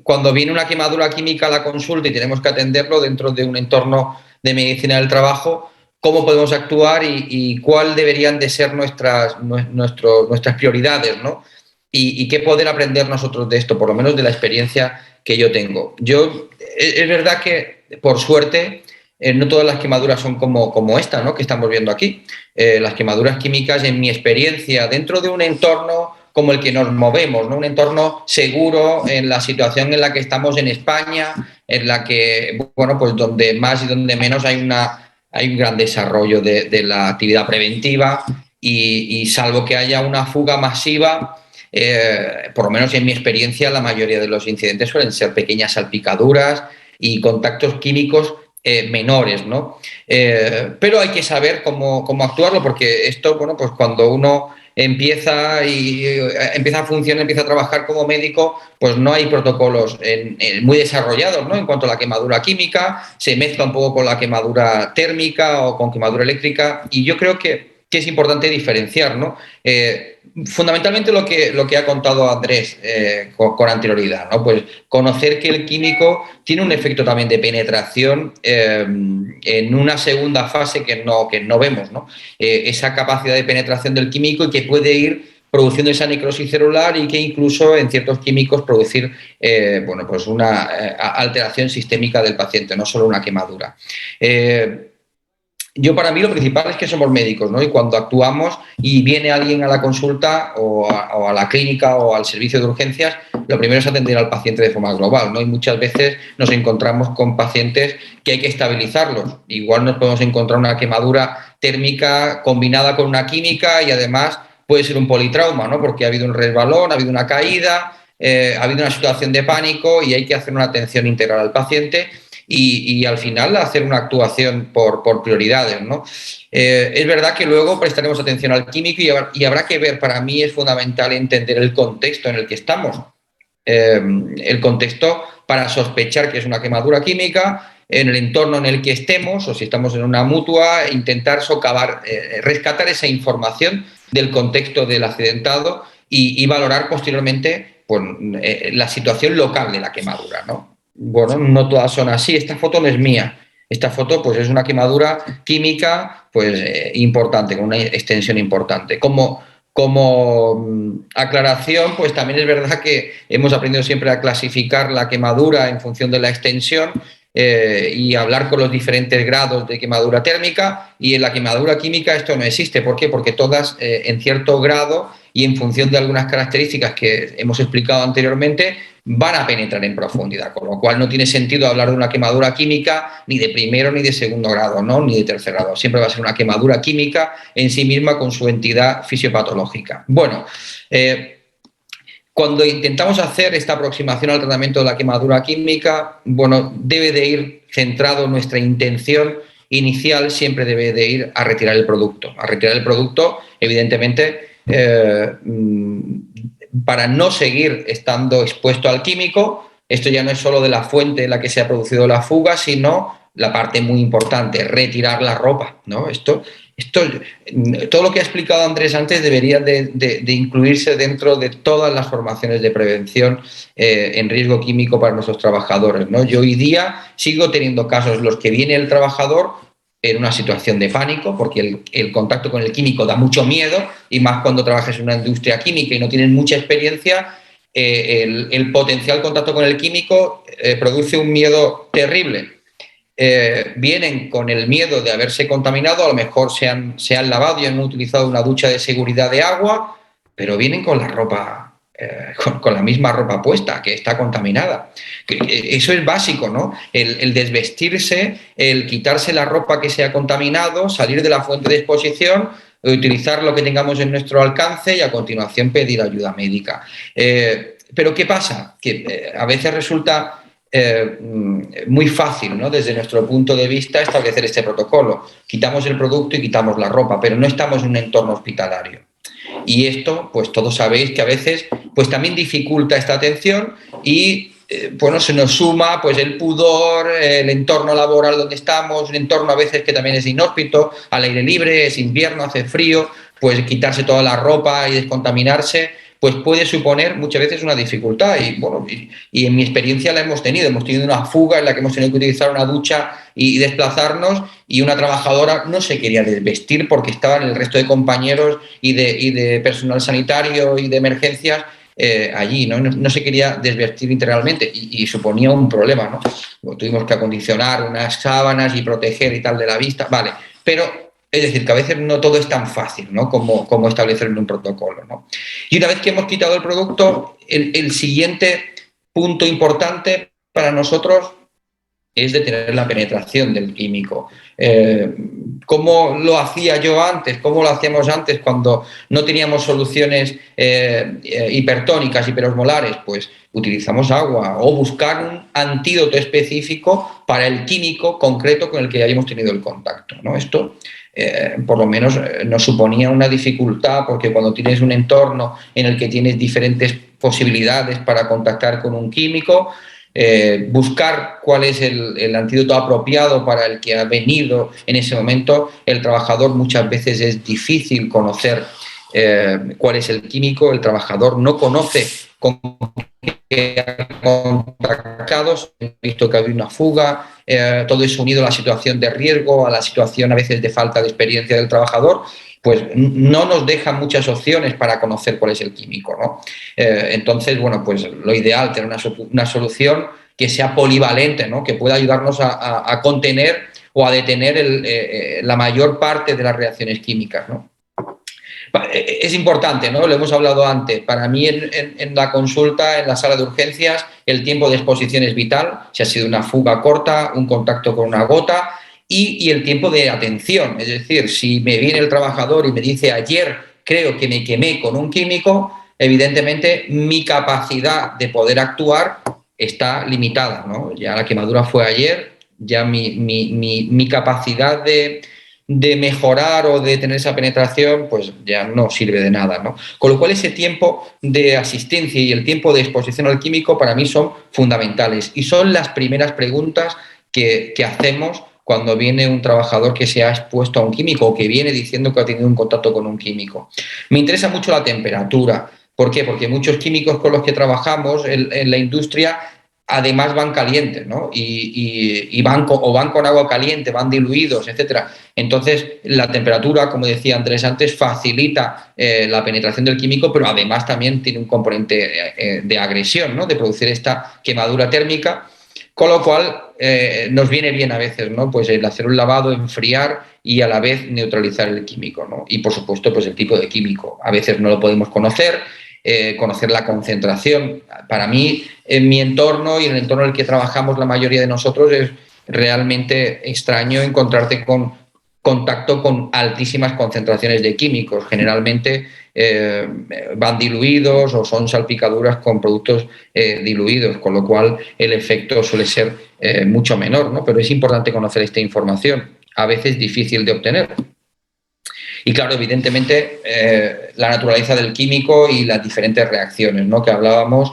cuando viene una quemadura química a la consulta y tenemos que atenderlo dentro de un entorno de medicina del trabajo, cómo podemos actuar y cuál deberían de ser nuestras prioridades, ¿no? Y qué poder aprender nosotros de esto, por lo menos de la experiencia que yo tengo. Es verdad que, por suerte, no todas las quemaduras son como esta, ¿no? Que estamos viendo aquí. Las quemaduras químicas, en mi experiencia, dentro de un entorno como el que nos movemos, ¿no? Un entorno seguro en la situación en la que estamos en España, en la que, bueno, pues donde más y donde menos hay un gran desarrollo de la actividad preventiva y salvo que haya una fuga masiva, por lo menos en mi experiencia, la mayoría de los incidentes suelen ser pequeñas salpicaduras y contactos químicos menores, ¿no? Pero hay que saber cómo actuarlo porque esto, bueno, pues cuando uno empieza a funcionar, empieza a trabajar como médico, pues no hay protocolos muy desarrollados, ¿no? En cuanto a la quemadura química, se mezcla un poco con la quemadura térmica o con quemadura eléctrica y yo creo que es importante diferenciar, ¿no? Fundamentalmente lo que ha contado Andrés con anterioridad, ¿no? Pues conocer que el químico tiene un efecto también de penetración en una segunda fase que no vemos, ¿no? Esa capacidad de penetración del químico y que puede ir produciendo esa necrosis celular y que incluso en ciertos químicos producir bueno, pues una alteración sistémica del paciente, no solo una quemadura. yo para mí lo principal es que somos médicos, ¿no? Y cuando actuamos y viene alguien a la consulta o a la clínica o al servicio de urgencias, lo primero es atender al paciente de forma global, ¿no? Y muchas veces nos encontramos con pacientes que hay que estabilizarlos. Igual nos podemos encontrar una quemadura térmica combinada con una química y además puede ser un politrauma, ¿no? Porque ha habido un resbalón, ha habido una caída, ha habido una situación de pánico y hay que hacer una atención integral al paciente. Y al final hacer una actuación por prioridades, ¿no? Es verdad que luego prestaremos atención al químico y habrá que ver, para mí es fundamental entender el contexto en el que estamos. El contexto para sospechar que es una quemadura química, en el entorno en el que estemos, o si estamos en una mutua, intentar socavar, rescatar esa información del contexto del accidentado y valorar posteriormente pues, la situación local de la quemadura, ¿no? Bueno, no todas son así. Esta foto no es mía. Esta foto pues, es una quemadura química pues, importante, con una extensión importante. Como aclaración, pues también es verdad que hemos aprendido siempre a clasificar la quemadura en función de la extensión y hablar con los diferentes grados de quemadura térmica, y en la quemadura química esto no existe. ¿Por qué? Porque todas en cierto grado y en función de algunas características que hemos explicado anteriormente van a penetrar en profundidad, con lo cual no tiene sentido hablar de una quemadura química ni de primero ni de segundo grado, ¿no? Ni de tercer grado. Siempre va a ser una quemadura química en sí misma con su entidad fisiopatológica. Bueno, cuando intentamos hacer esta aproximación al tratamiento de la quemadura química, bueno, debe de ir centrado nuestra intención inicial, siempre debe de ir a retirar el producto. A retirar el producto, evidentemente, para no seguir estando expuesto al químico. Esto ya no es solo de la fuente en la que se ha producido la fuga, sino la parte muy importante, retirar la ropa, ¿no? Todo lo que ha explicado Andrés antes debería de incluirse dentro de todas las formaciones de prevención en riesgo químico para nuestros trabajadores, ¿no? Yo hoy día sigo teniendo casos en los que viene el trabajador en una situación de pánico, porque el contacto con el químico da mucho miedo, y más cuando trabajas en una industria química y no tienes mucha experiencia, el potencial contacto con el químico produce un miedo terrible. Vienen con el miedo de haberse contaminado, a lo mejor se han lavado y han utilizado una ducha de seguridad de agua, pero vienen con la ropa, con la misma ropa puesta, que está contaminada. Eso es básico, ¿no? El desvestirse, el quitarse la ropa que se ha contaminado, salir de la fuente de exposición, utilizar lo que tengamos en nuestro alcance y a continuación pedir ayuda médica. Pero ¿qué pasa? Que a veces resulta muy fácil, ¿no? Desde nuestro punto de vista, establecer este protocolo. Quitamos el producto y quitamos la ropa, pero no estamos en un entorno hospitalario. Y esto, pues todos sabéis que a veces pues también dificulta esta atención y bueno, se nos suma pues el pudor, el entorno laboral donde estamos, un entorno a veces que también es inhóspito, al aire libre, es invierno, hace frío, pues quitarse toda la ropa y descontaminarse pues puede suponer muchas veces una dificultad y, bueno, y en mi experiencia la hemos tenido una fuga en la que hemos tenido que utilizar una ducha y desplazarnos, y una trabajadora no se quería desvestir porque estaban el resto de compañeros y de personal sanitario y de emergencias allí, ¿no? No se quería desvestir integralmente y suponía un problema, ¿no? Tuvimos que acondicionar unas sábanas y proteger y tal de la vista, vale, pero es decir, que a veces no todo es tan fácil, ¿no? como establecer en un protocolo, ¿no? Y una vez que hemos quitado el producto, el siguiente punto importante para nosotros es detener la penetración del químico. ¿Cómo lo hacía yo antes? ¿Cómo lo hacíamos antes cuando no teníamos soluciones hipertónicas, hiperosmolares? Pues utilizamos agua o buscar un antídoto específico para el químico concreto con el que hayamos tenido el contacto, ¿no? Esto por lo menos nos suponía una dificultad, porque cuando tienes un entorno en el que tienes diferentes posibilidades para contactar con un químico, buscar cuál es el antídoto apropiado para el que ha venido en ese momento el trabajador, muchas veces es difícil conocer cuál es el químico, el trabajador no conoce con qué ha contactado, visto que ha habido una fuga, todo eso unido a la situación de riesgo, a la situación a veces de falta de experiencia del trabajador, pues no nos deja muchas opciones para conocer cuál es el químico, ¿no? Entonces, bueno, pues lo ideal, tener una solución que sea polivalente, ¿no? Que pueda ayudarnos a contener o a detener la mayor parte de las reacciones químicas, ¿no? Es importante, ¿no? Lo hemos hablado antes. Para mí en la consulta, en la sala de urgencias, el tiempo de exposición es vital. Si ha sido una fuga corta, un contacto con una gota y el tiempo de atención. Es decir, si me viene el trabajador y me dice ayer creo que me quemé con un químico, evidentemente mi capacidad de poder actuar está limitada, ¿no? Ya la quemadura fue ayer, ya mi capacidad de mejorar o de tener esa penetración, pues ya no sirve de nada, ¿no? Con lo cual ese tiempo de asistencia y el tiempo de exposición al químico para mí son fundamentales y son las primeras preguntas que hacemos cuando viene un trabajador que se ha expuesto a un químico o que viene diciendo que ha tenido un contacto con un químico. Me interesa mucho la temperatura. ¿Por qué? Porque muchos químicos con los que trabajamos en la industria además van calientes, ¿no? Y van con agua caliente, van diluidos, etcétera. Entonces, la temperatura, como decía Andrés antes, facilita la penetración del químico, pero además también tiene un componente de agresión, ¿no? De producir esta quemadura térmica, con lo cual nos viene bien a veces, ¿no? Pues el hacer un lavado, enfriar y a la vez neutralizar el químico, ¿no? Y por supuesto, pues el tipo de químico. A veces no lo podemos conocer la concentración. Para mí, en mi entorno y en el entorno en el que trabajamos la mayoría de nosotros, es realmente extraño encontrarte con contacto con altísimas concentraciones de químicos. Generalmente van diluidos o son salpicaduras con productos diluidos, con lo cual el efecto suele ser mucho menor, ¿no? Pero es importante conocer esta información, a veces difícil de obtener. Y claro, evidentemente, la naturaleza del químico y las diferentes reacciones, ¿no?, que hablábamos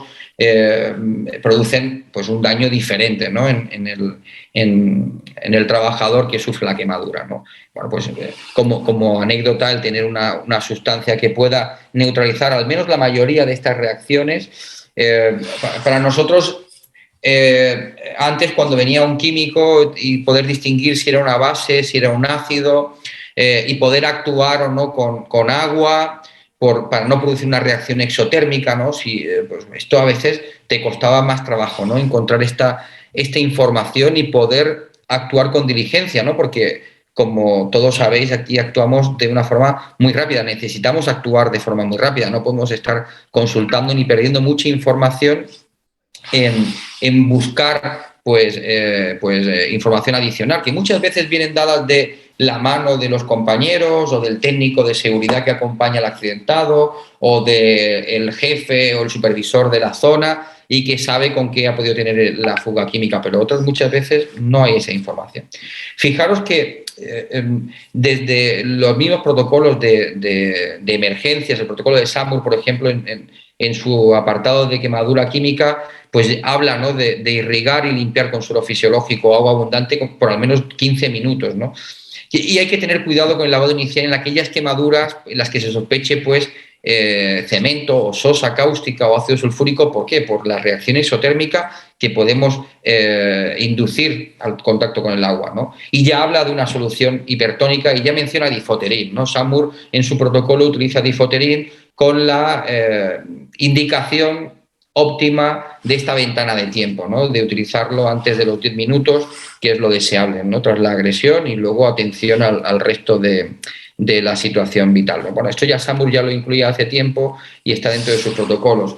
producen pues un daño diferente, ¿no?, en el trabajador que sufre la quemadura, ¿no? Bueno, pues como anécdota, el tener una sustancia que pueda neutralizar al menos la mayoría de estas reacciones, para nosotros, antes cuando venía un químico y poder distinguir si era una base, si era un ácido, y poder actuar o no con agua para no producir una reacción exotérmica, ¿no? Pues esto a veces te costaba más trabajo, ¿no?, encontrar esta información y poder actuar con diligencia, ¿no? Porque, como todos sabéis, aquí actuamos de una forma muy rápida, necesitamos actuar de forma muy rápida, no podemos estar consultando ni perdiendo mucha información en buscar información adicional, que muchas veces vienen dadas de la mano de los compañeros o del técnico de seguridad que acompaña al accidentado o del jefe o el supervisor de la zona y que sabe con qué ha podido tener la fuga química, pero otras muchas veces no hay esa información. Fijaros que desde los mismos protocolos de emergencias, el protocolo de SAMUR, por ejemplo, en su apartado de quemadura química, pues habla, ¿no?, de irrigar y limpiar con suelo fisiológico o agua abundante por al menos 15 minutos, ¿no? Y hay que tener cuidado con el lavado inicial en aquellas quemaduras en las que se sospeche pues cemento o sosa cáustica o ácido sulfúrico. ¿Por qué? Por la reacción exotérmica que podemos inducir al contacto con el agua, ¿no? Y ya habla de una solución hipertónica y ya menciona difoterín, ¿no? SAMUR en su protocolo utiliza difoterín con la indicación óptima de esta ventana de tiempo, ¿no?, de utilizarlo antes de los 10 minutos, que es lo deseable, ¿no?, tras la agresión, y luego atención al resto de la situación vital, ¿no? Bueno, esto ya SAMUR ya lo incluía hace tiempo y está dentro de sus protocolos.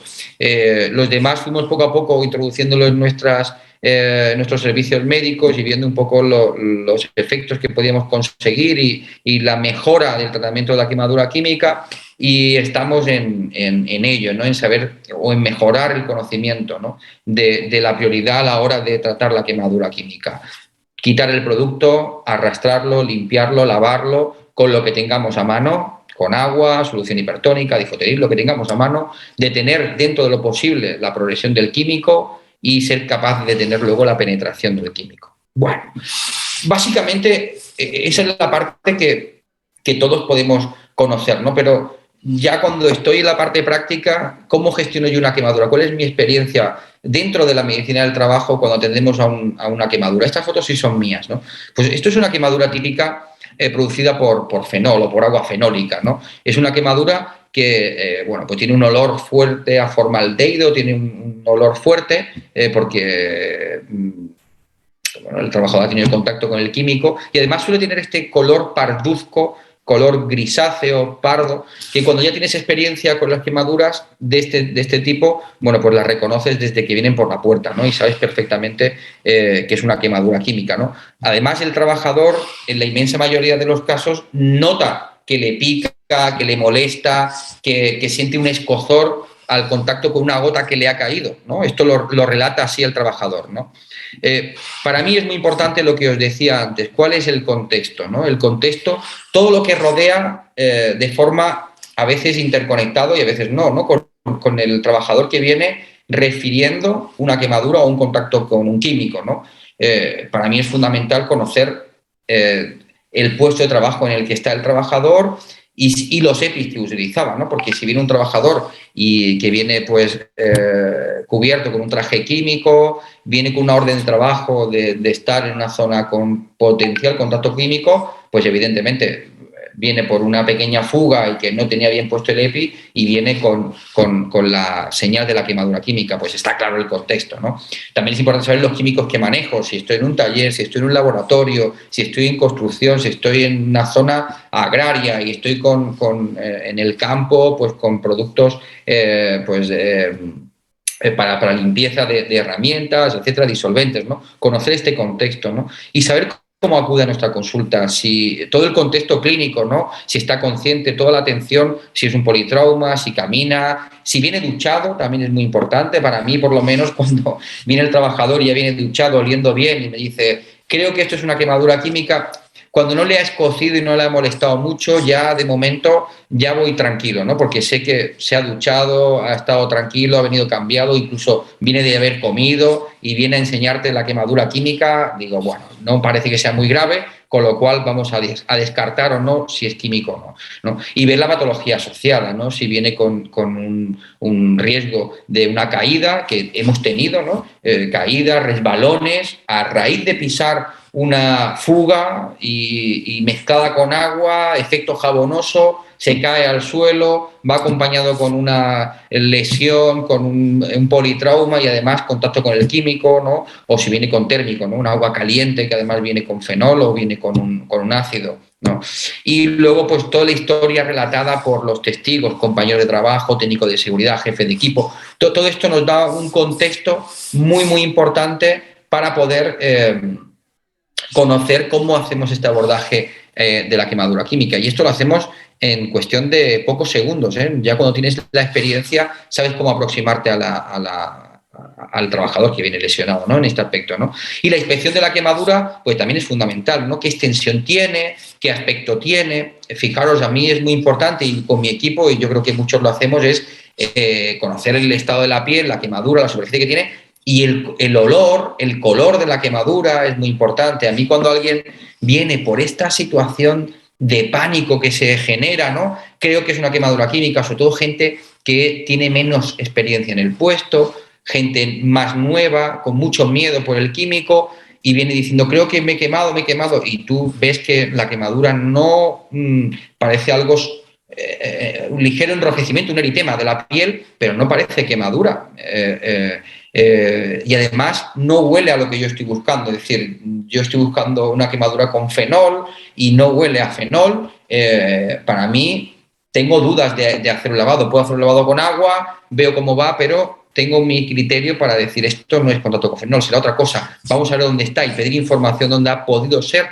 Los demás fuimos poco a poco introduciéndolo en nuestros servicios médicos y viendo un poco los efectos que podíamos conseguir y la mejora del tratamiento de la quemadura química, y estamos en ello, ¿no?, en saber o en mejorar el conocimiento, ¿no?, de la prioridad a la hora de tratar la quemadura química. Quitar el producto, arrastrarlo, limpiarlo, lavarlo con lo que tengamos a mano, con agua, solución hipertónica, difoterín, lo que tengamos a mano, detener dentro de lo posible la progresión del químico y ser capaz de detener luego la penetración del químico. Bueno, básicamente esa es la parte que todos podemos conocer, ¿no? Pero ya cuando estoy en la parte práctica, ¿cómo gestiono yo una quemadura? ¿Cuál es mi experiencia dentro de la medicina del trabajo cuando atendemos a una quemadura? Estas fotos sí son mías, ¿no? Pues esto es una quemadura típica producida por fenol o por agua fenólica, ¿no? Es una quemadura que pues tiene un olor fuerte a formaldehído, tiene un olor fuerte porque bueno, el trabajador ha tenido contacto con el químico y además suele tener este color parduzco, color grisáceo, pardo, que cuando ya tienes experiencia con las quemaduras de este tipo, bueno, pues las reconoces desde que vienen por la puerta, ¿no? Y sabes perfectamente que es una quemadura química, ¿no? Además, el trabajador, en la inmensa mayoría de los casos, nota que le pica, que le molesta, que siente un escozor al contacto con una gota que le ha caído, ¿no? Esto lo relata así el trabajador, ¿no? Para mí es muy importante lo que os decía antes, cuál es el contexto, ¿no? El contexto, todo lo que rodea de forma a veces interconectado y a veces no, ¿no? Con el trabajador que viene refiriendo una quemadura o un contacto con un químico, ¿no? Para mí es fundamental conocer el puesto de trabajo en el que está el trabajador y los EPIs que utilizaba, ¿no? Porque si viene un trabajador y que viene pues cubierto con un traje químico, viene con una orden de trabajo de estar en una zona con potencial contacto químico, pues evidentemente viene por una pequeña fuga y que no tenía bien puesto el EPI y viene con la señal de la quemadura química, pues está claro el contexto, ¿no? También es importante saber los químicos que manejo, si estoy en un taller, si estoy en un laboratorio, si estoy en construcción, si estoy en una zona agraria y estoy en el campo, pues con productos para limpieza de herramientas, etcétera, disolventes, ¿no? Conocer este contexto, ¿no? Y saber cómo acude a nuestra consulta, si todo el contexto clínico, ¿no? Si está consciente, toda la atención, si es un politrauma, si camina, si viene duchado, también es muy importante. Para mí, por lo menos, cuando viene el trabajador y ya viene duchado, oliendo bien y me dice, creo que esto es una quemadura química, cuando no le ha escocido y no le ha molestado mucho, ya de momento ya voy tranquilo, ¿no? Porque sé que se ha duchado, ha estado tranquilo, ha venido cambiado, incluso viene de haber comido y viene a enseñarte la quemadura química. Digo, bueno, no parece que sea muy grave, con lo cual vamos a descartar o no si es químico o no, ¿no? Y ver la patología asociada, ¿no? Si viene con un riesgo de una caída que hemos tenido, ¿no? Caídas, resbalones, a raíz de pisar una fuga y mezclada con agua, efecto jabonoso, se cae al suelo, va acompañado con una lesión, con un politrauma y además contacto con el químico, ¿no? O si viene con térmico, ¿no? Un agua caliente que además viene con fenol o viene con un ácido, ¿no? Y luego pues toda la historia relatada por los testigos, compañeros de trabajo, técnico de seguridad, jefe de equipo. Todo esto nos da un contexto muy, muy importante para poder conocer cómo hacemos este abordaje de la quemadura química. Y esto lo hacemos en cuestión de pocos segundos, ¿eh? Ya cuando tienes la experiencia sabes cómo aproximarte al trabajador que viene lesionado, ¿no? En este aspecto, ¿no? Y la inspección de la quemadura pues también es fundamental, ¿no? ¿Qué extensión tiene? ¿Qué aspecto tiene? Fijaros, a mí es muy importante y con mi equipo, y yo creo que muchos lo hacemos, es conocer el estado de la piel, la quemadura, la superficie que tiene. Y el olor, el color de la quemadura es muy importante. A mí cuando alguien viene por esta situación de pánico que se genera, ¿no? Creo que es una quemadura química, sobre todo gente que tiene menos experiencia en el puesto, gente más nueva, con mucho miedo por el químico y viene diciendo, creo que me he quemado, y tú ves que la quemadura no parece algo... un ligero enrojecimiento, un eritema de la piel, pero no parece quemadura. Y además no huele a lo que yo estoy buscando, es decir, yo estoy buscando una quemadura con fenol y no huele a fenol. Para mí, tengo dudas de hacer un lavado. Puedo hacer un lavado con agua, veo cómo va, pero tengo mi criterio para decir esto no es contacto con fenol, será otra cosa. Vamos a ver dónde está y pedir información dónde ha podido ser,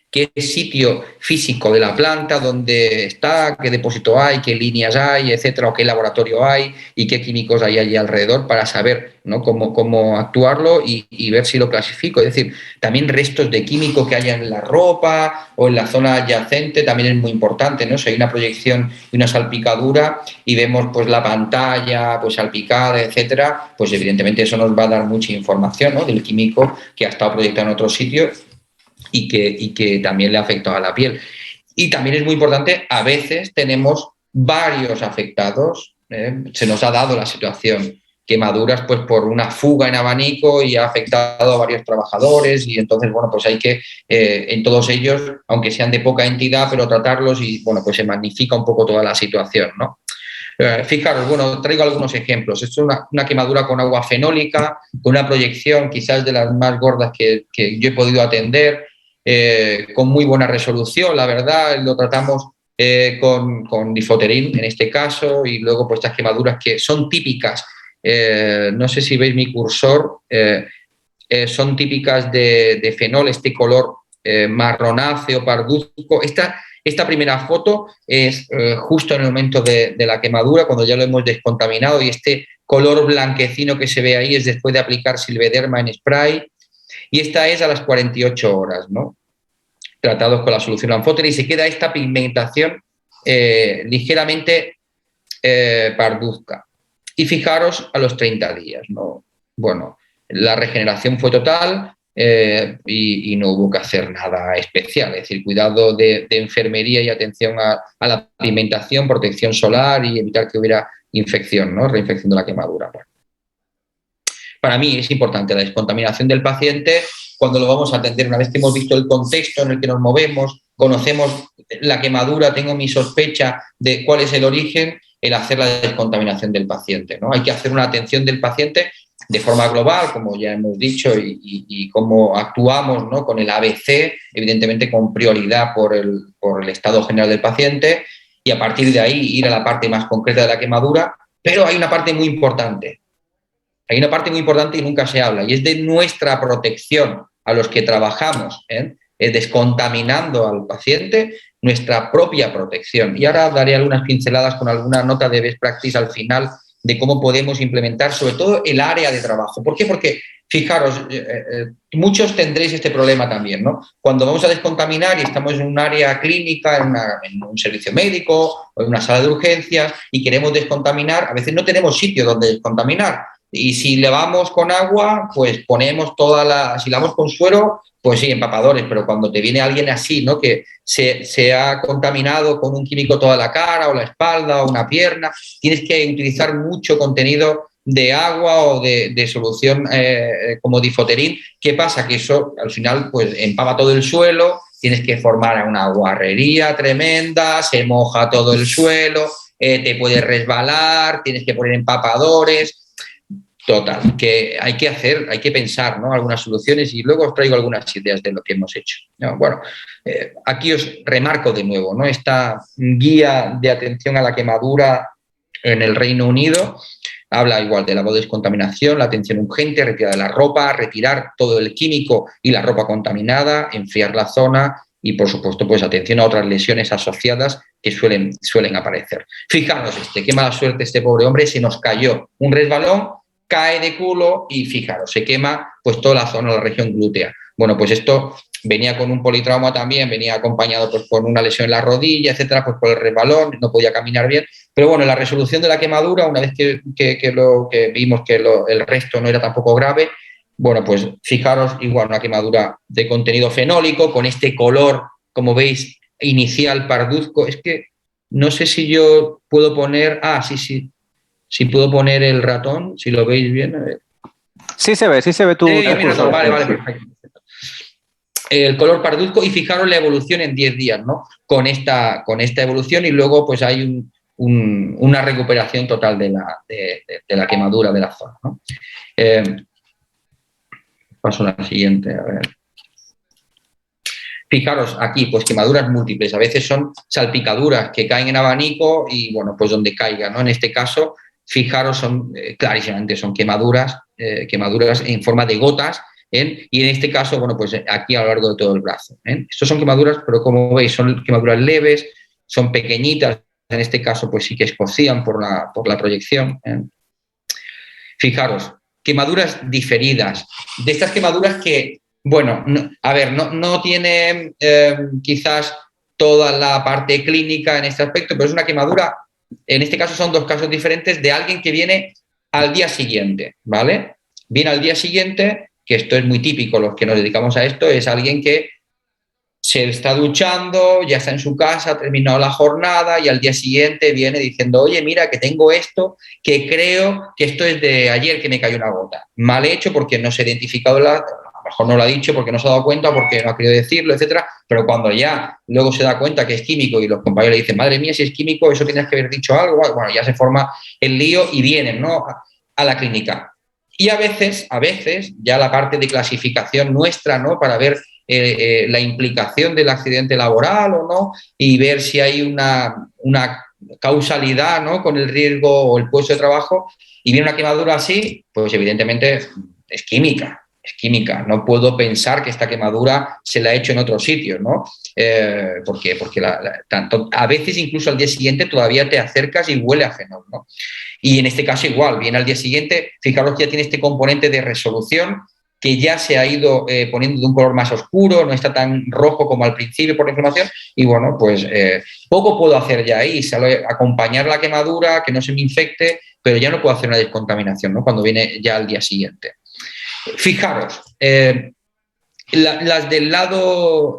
qué sitio físico de la planta, dónde está, qué depósito hay, qué líneas hay, etcétera, o qué laboratorio hay y qué químicos hay allí alrededor para saber, ¿no? cómo actuarlo y ver si lo clasifico. Es decir, también restos de químico que haya en la ropa o en la zona adyacente también es muy importante, ¿no? Si hay una proyección y una salpicadura y vemos pues la pantalla pues salpicada, etcétera, pues evidentemente eso nos va a dar mucha información, ¿no? Del químico que ha estado proyectado en otro sitio y que también le ha afectado a la piel. Y también es muy importante, a veces tenemos varios afectados, se nos ha dado la situación, quemaduras pues por una fuga en abanico y ha afectado a varios trabajadores y entonces, bueno, pues hay que, en todos ellos, aunque sean de poca entidad, pero tratarlos y, bueno, pues se magnifica un poco toda la situación, ¿no? Fijaros, bueno, traigo algunos ejemplos. Esto es una quemadura con agua fenólica, con una proyección quizás de las más gordas que yo he podido atender, con muy buena resolución, la verdad. Lo tratamos con Difoterin en este caso, y luego pues estas quemaduras que son típicas. No sé si veis mi cursor, son típicas de fenol, este color marronáceo, parduzco. Esta primera foto es justo en el momento de la quemadura, cuando ya lo hemos descontaminado, y este color blanquecino que se ve ahí es después de aplicar Silvederma en spray. Y esta es a las 48 horas, ¿no? Tratados con la solución anfótera, y se queda esta pigmentación ligeramente parduzca. Y fijaros a los 30 días, ¿no? Bueno, la regeneración fue total. Y no hubo que hacer nada especial, es decir, cuidado de enfermería y atención a la pigmentación, protección solar y evitar que hubiera infección, ¿no? Reinfección de la quemadura. Para mí es importante la descontaminación del paciente cuando lo vamos a atender. Una vez que hemos visto el contexto en el que nos movemos, conocemos la quemadura, tengo mi sospecha de cuál es el origen, el hacer la descontaminación del paciente, ¿no? Hay que hacer una atención del paciente de forma global, como ya hemos dicho, y cómo actuamos, ¿no? Con el ABC, evidentemente con prioridad por el estado general del paciente, y a partir de ahí ir a la parte más concreta de la quemadura. Pero hay una parte muy importante. Hay una parte muy importante y nunca se habla, y es de nuestra protección a los que trabajamos, descontaminando al paciente, nuestra propia protección. Y ahora daré algunas pinceladas con alguna nota de best practice al final de cómo podemos implementar sobre todo el área de trabajo. ¿Por qué? Porque, fijaros, muchos tendréis este problema también, ¿no? Cuando vamos a descontaminar y estamos en un área clínica, en un servicio médico o en una sala de urgencias y queremos descontaminar, a veces no tenemos sitio donde descontaminar. Y si lavamos con agua, pues ponemos si lavamos con suero, pues sí, empapadores, pero cuando te viene alguien así, ¿no? Que se ha contaminado con un químico toda la cara o la espalda o una pierna, tienes que utilizar mucho contenido de agua o de solución como Difoterin. ¿Qué pasa? Que eso al final pues empapa todo el suelo, tienes que formar una guarrería tremenda, se moja todo el suelo, te puedes resbalar, tienes que poner empapadores. Total, que hay que hacer, hay que pensar, ¿no? Algunas soluciones, y luego os traigo algunas ideas de lo que hemos hecho, ¿no? Bueno, aquí os remarco de nuevo, ¿no? Esta guía de atención a la quemadura en el Reino Unido habla igual de la descontaminación, la atención urgente, retirada de la ropa, retirar todo el químico y la ropa contaminada, enfriar la zona y, por supuesto, pues atención a otras lesiones asociadas que suelen aparecer. Fijaros, qué mala suerte este pobre hombre, se nos cayó un resbalón, cae de culo y fijaros, se quema pues toda la zona, la región glútea. Bueno, pues esto venía con un politrauma también, venía acompañado pues por una lesión en la rodilla, etcétera, pues por el resbalón, no podía caminar bien. Pero bueno, la resolución de la quemadura, una vez que vimos que el resto no era tampoco grave, bueno, pues fijaros, igual una quemadura de contenido fenólico, con este color, como veis, inicial parduzco. Es que no sé si yo puedo poner... sí. Si puedo poner el ratón, si lo veis bien. Sí se ve tu... Vale, perfecto. El color parduzco, y fijaros la evolución en 10 días, ¿no? Con esta evolución, y luego pues hay una recuperación total de la quemadura de la zona, ¿no? Paso a la siguiente, a ver. Fijaros aquí, pues quemaduras múltiples. A veces son salpicaduras que caen en abanico y, bueno, pues donde caiga, ¿no? En este caso, fijaros, clarísimamente son quemaduras en forma de gotas, y en este caso, bueno, pues aquí a lo largo de todo el brazo. Estos son quemaduras, pero como veis, son quemaduras leves, son pequeñitas, en este caso, pues sí que escocían por la proyección. Fijaros, quemaduras diferidas, de estas quemaduras que, bueno, no tiene quizás toda la parte clínica en este aspecto, pero es una quemadura. En este caso son dos casos diferentes de alguien que viene al día siguiente, ¿vale? Viene al día siguiente, que esto es muy típico, los que nos dedicamos a esto, es alguien que se está duchando, ya está en su casa, ha terminado la jornada y al día siguiente viene diciendo, oye, mira, que tengo esto, que creo que esto es de ayer que me cayó una gota. Mal hecho porque no se ha identificado mejor no lo ha dicho porque no se ha dado cuenta, porque no ha querido decirlo, etcétera, pero cuando ya luego se da cuenta que es químico y los compañeros le dicen, madre mía, si es químico, eso tienes que haber dicho algo, bueno, ya se forma el lío y vienen, ¿no?, a la clínica. Y a veces, ya la parte de clasificación nuestra, ¿no?, para ver la implicación del accidente laboral o no, y ver si hay una causalidad, ¿no?, con el riesgo o el puesto de trabajo, y viene una quemadura así, pues evidentemente es química. No puedo pensar que esta quemadura se la ha hecho en otro sitio, ¿no? Porque tanto, a veces incluso al día siguiente todavía te acercas y huele a fenol, ¿no? Y en este caso igual, viene al día siguiente, fijaros que ya tiene este componente de resolución que ya se ha ido poniendo de un color más oscuro, no está tan rojo como al principio por la inflamación, y bueno, pues poco puedo hacer ya ahí, acompañar la quemadura, que no se me infecte, pero ya no puedo hacer una descontaminación, ¿no?, cuando viene ya al día siguiente. Fijaros, las del lado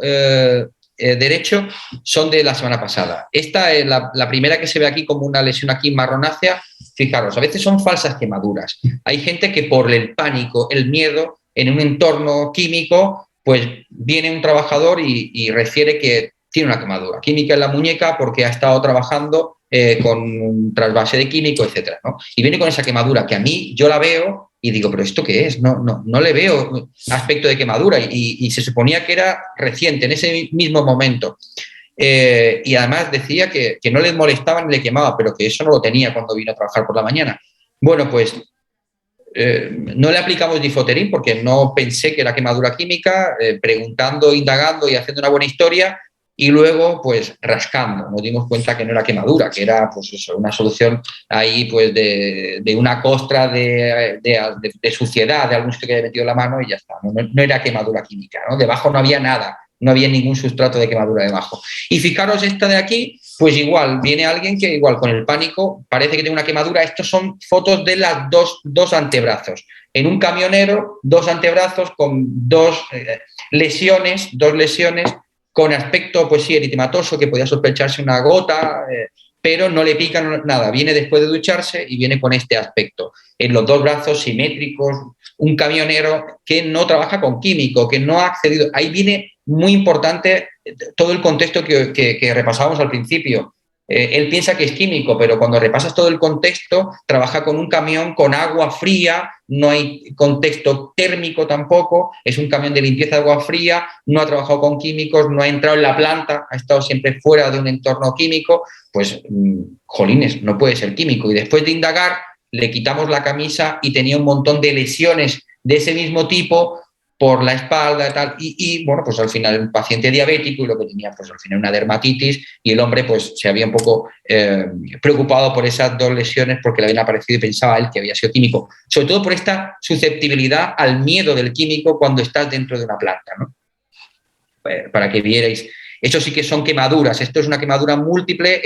derecho son de la semana pasada. Esta es la primera que se ve aquí como una lesión aquí marronácea. Fijaros, a veces son falsas quemaduras. Hay gente que por el pánico, el miedo, en un entorno químico, pues viene un trabajador y refiere que tiene una quemadura química en la muñeca porque ha estado trabajando con un trasvase de químico, etcétera, ¿no? Y viene con esa quemadura que a mí yo la veo y digo, ¿pero esto qué es? No le veo aspecto de quemadura y se suponía que era reciente, en ese mismo momento. Y además decía que no le molestaba ni le quemaba, pero que eso no lo tenía cuando vino a trabajar por la mañana. Bueno, pues no le aplicamos Difoterin porque no pensé que era quemadura química, preguntando, indagando y haciendo una buena historia, y luego pues rascando nos dimos cuenta que no era quemadura, que era pues eso, una solución ahí pues de una costra de suciedad, de algún sitio que haya metido la mano, y ya está, no era quemadura química, ¿no? Debajo no había nada, no había ningún sustrato de quemadura debajo. Y fijaros esta de aquí, pues igual, viene alguien que igual con el pánico parece que tiene una quemadura. Estos son fotos de las dos antebrazos. En un camionero, 2 antebrazos con dos lesiones con aspecto, pues sí, eritematoso, que podía sospecharse una gota, pero no le pican nada. Viene después de ducharse y viene con este aspecto. En los 2 brazos simétricos, un camionero que no trabaja con químico, que no ha accedido. Ahí viene muy importante todo el contexto que repasábamos al principio. Él piensa que es químico, pero cuando repasas todo el contexto, trabaja con un camión con agua fría, no hay contexto térmico tampoco, es un camión de limpieza de agua fría, no ha trabajado con químicos, no ha entrado en la planta, ha estado siempre fuera de un entorno químico, pues, jolines, no puede ser químico. Y después de indagar, le quitamos la camisa y tenía un montón de lesiones de ese mismo tipo por la espalda y tal, y bueno, pues al final un paciente diabético y lo que tenía pues al final una dermatitis, y el hombre pues se había un poco preocupado por esas 2 lesiones porque le habían aparecido y pensaba él que había sido químico, sobre todo por esta susceptibilidad al miedo del químico cuando estás dentro de una planta, ¿no? Para que vierais, eso sí que son quemaduras, esto es una quemadura múltiple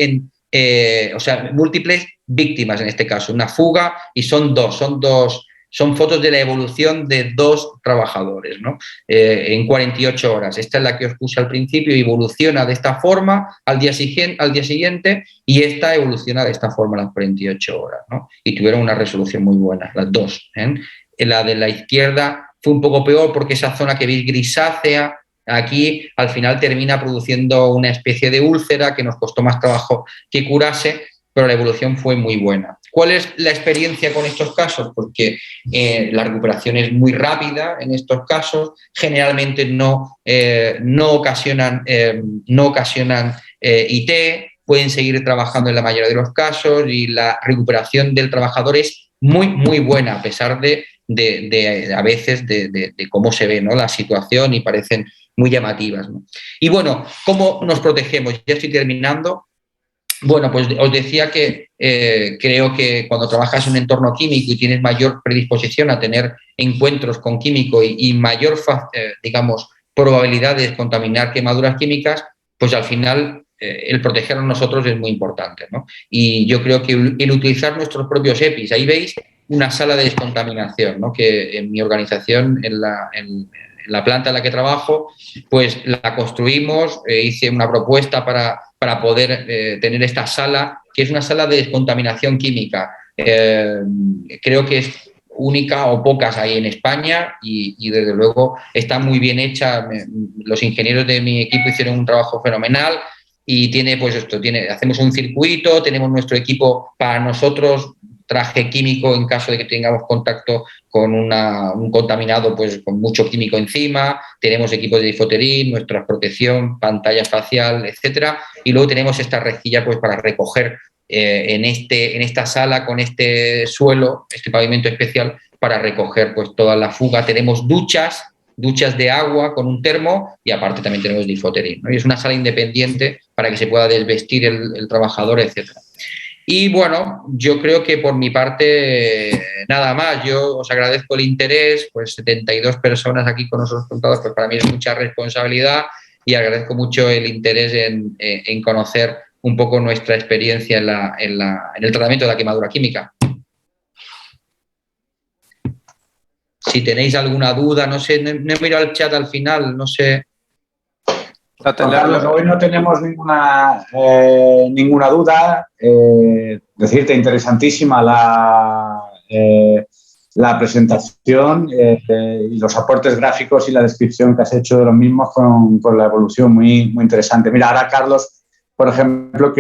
o sea, múltiples víctimas en este caso, una fuga, y son fotos de la evolución de 2 trabajadores, ¿no? En 48 horas. Esta es la que os puse al principio, evoluciona de esta forma al día siguiente, y esta evoluciona de esta forma a las 48 horas, ¿no? Y tuvieron una resolución muy buena, las 2, ¿eh? La de la izquierda fue un poco peor porque esa zona que veis grisácea, aquí al final termina produciendo una especie de úlcera que nos costó más trabajo que curase, pero la evolución fue muy buena. ¿Cuál es la experiencia con estos casos? Porque la recuperación es muy rápida en estos casos, generalmente no ocasionan IT, pueden seguir trabajando en la mayoría de los casos, y la recuperación del trabajador es muy, muy buena, a pesar de a veces de cómo se ve, ¿no?, la situación, y parecen muy llamativas, ¿no? Y bueno, ¿cómo nos protegemos? Ya estoy terminando. Bueno, pues os decía que creo que cuando trabajas en un entorno químico y tienes mayor predisposición a tener encuentros con químico y mayor, digamos, probabilidad de contaminar quemaduras químicas, pues al final el protegernos nosotros es muy importante, ¿no? Y yo creo que el utilizar nuestros propios EPIs, ahí veis una sala de descontaminación, ¿no?, que en mi organización, en la planta en la que trabajo, pues la construimos, hice una propuesta para poder tener esta sala, que es una sala de descontaminación química. Creo que es única o pocas hay en España y desde luego está muy bien hecha. Los ingenieros de mi equipo hicieron un trabajo fenomenal y hacemos un circuito, tenemos nuestro equipo para nosotros, traje químico en caso de que tengamos contacto con un contaminado pues con mucho químico encima, tenemos equipos de Difoterin, nuestra protección, pantalla facial, etcétera, y luego tenemos esta rejilla pues para recoger en esta sala con este suelo, este pavimento especial para recoger pues toda la fuga. Tenemos duchas de agua con un termo y aparte también tenemos Difoterin, ¿no? Y es una sala independiente para que se pueda desvestir el trabajador, etcétera. Y bueno, yo creo que por mi parte nada más. Yo os agradezco el interés, pues 72 personas aquí con nosotros contados, pues para mí es mucha responsabilidad y agradezco mucho el interés en conocer un poco nuestra experiencia en el tratamiento de la quemadura química. Si tenéis alguna duda, no sé, no he mirado el chat al final, no sé. Carlos, hoy no tenemos ninguna duda. Decirte, interesantísima la presentación y los aportes gráficos y la descripción que has hecho de los mismos con la evolución muy, muy interesante. Mira, ahora Carlos, por ejemplo,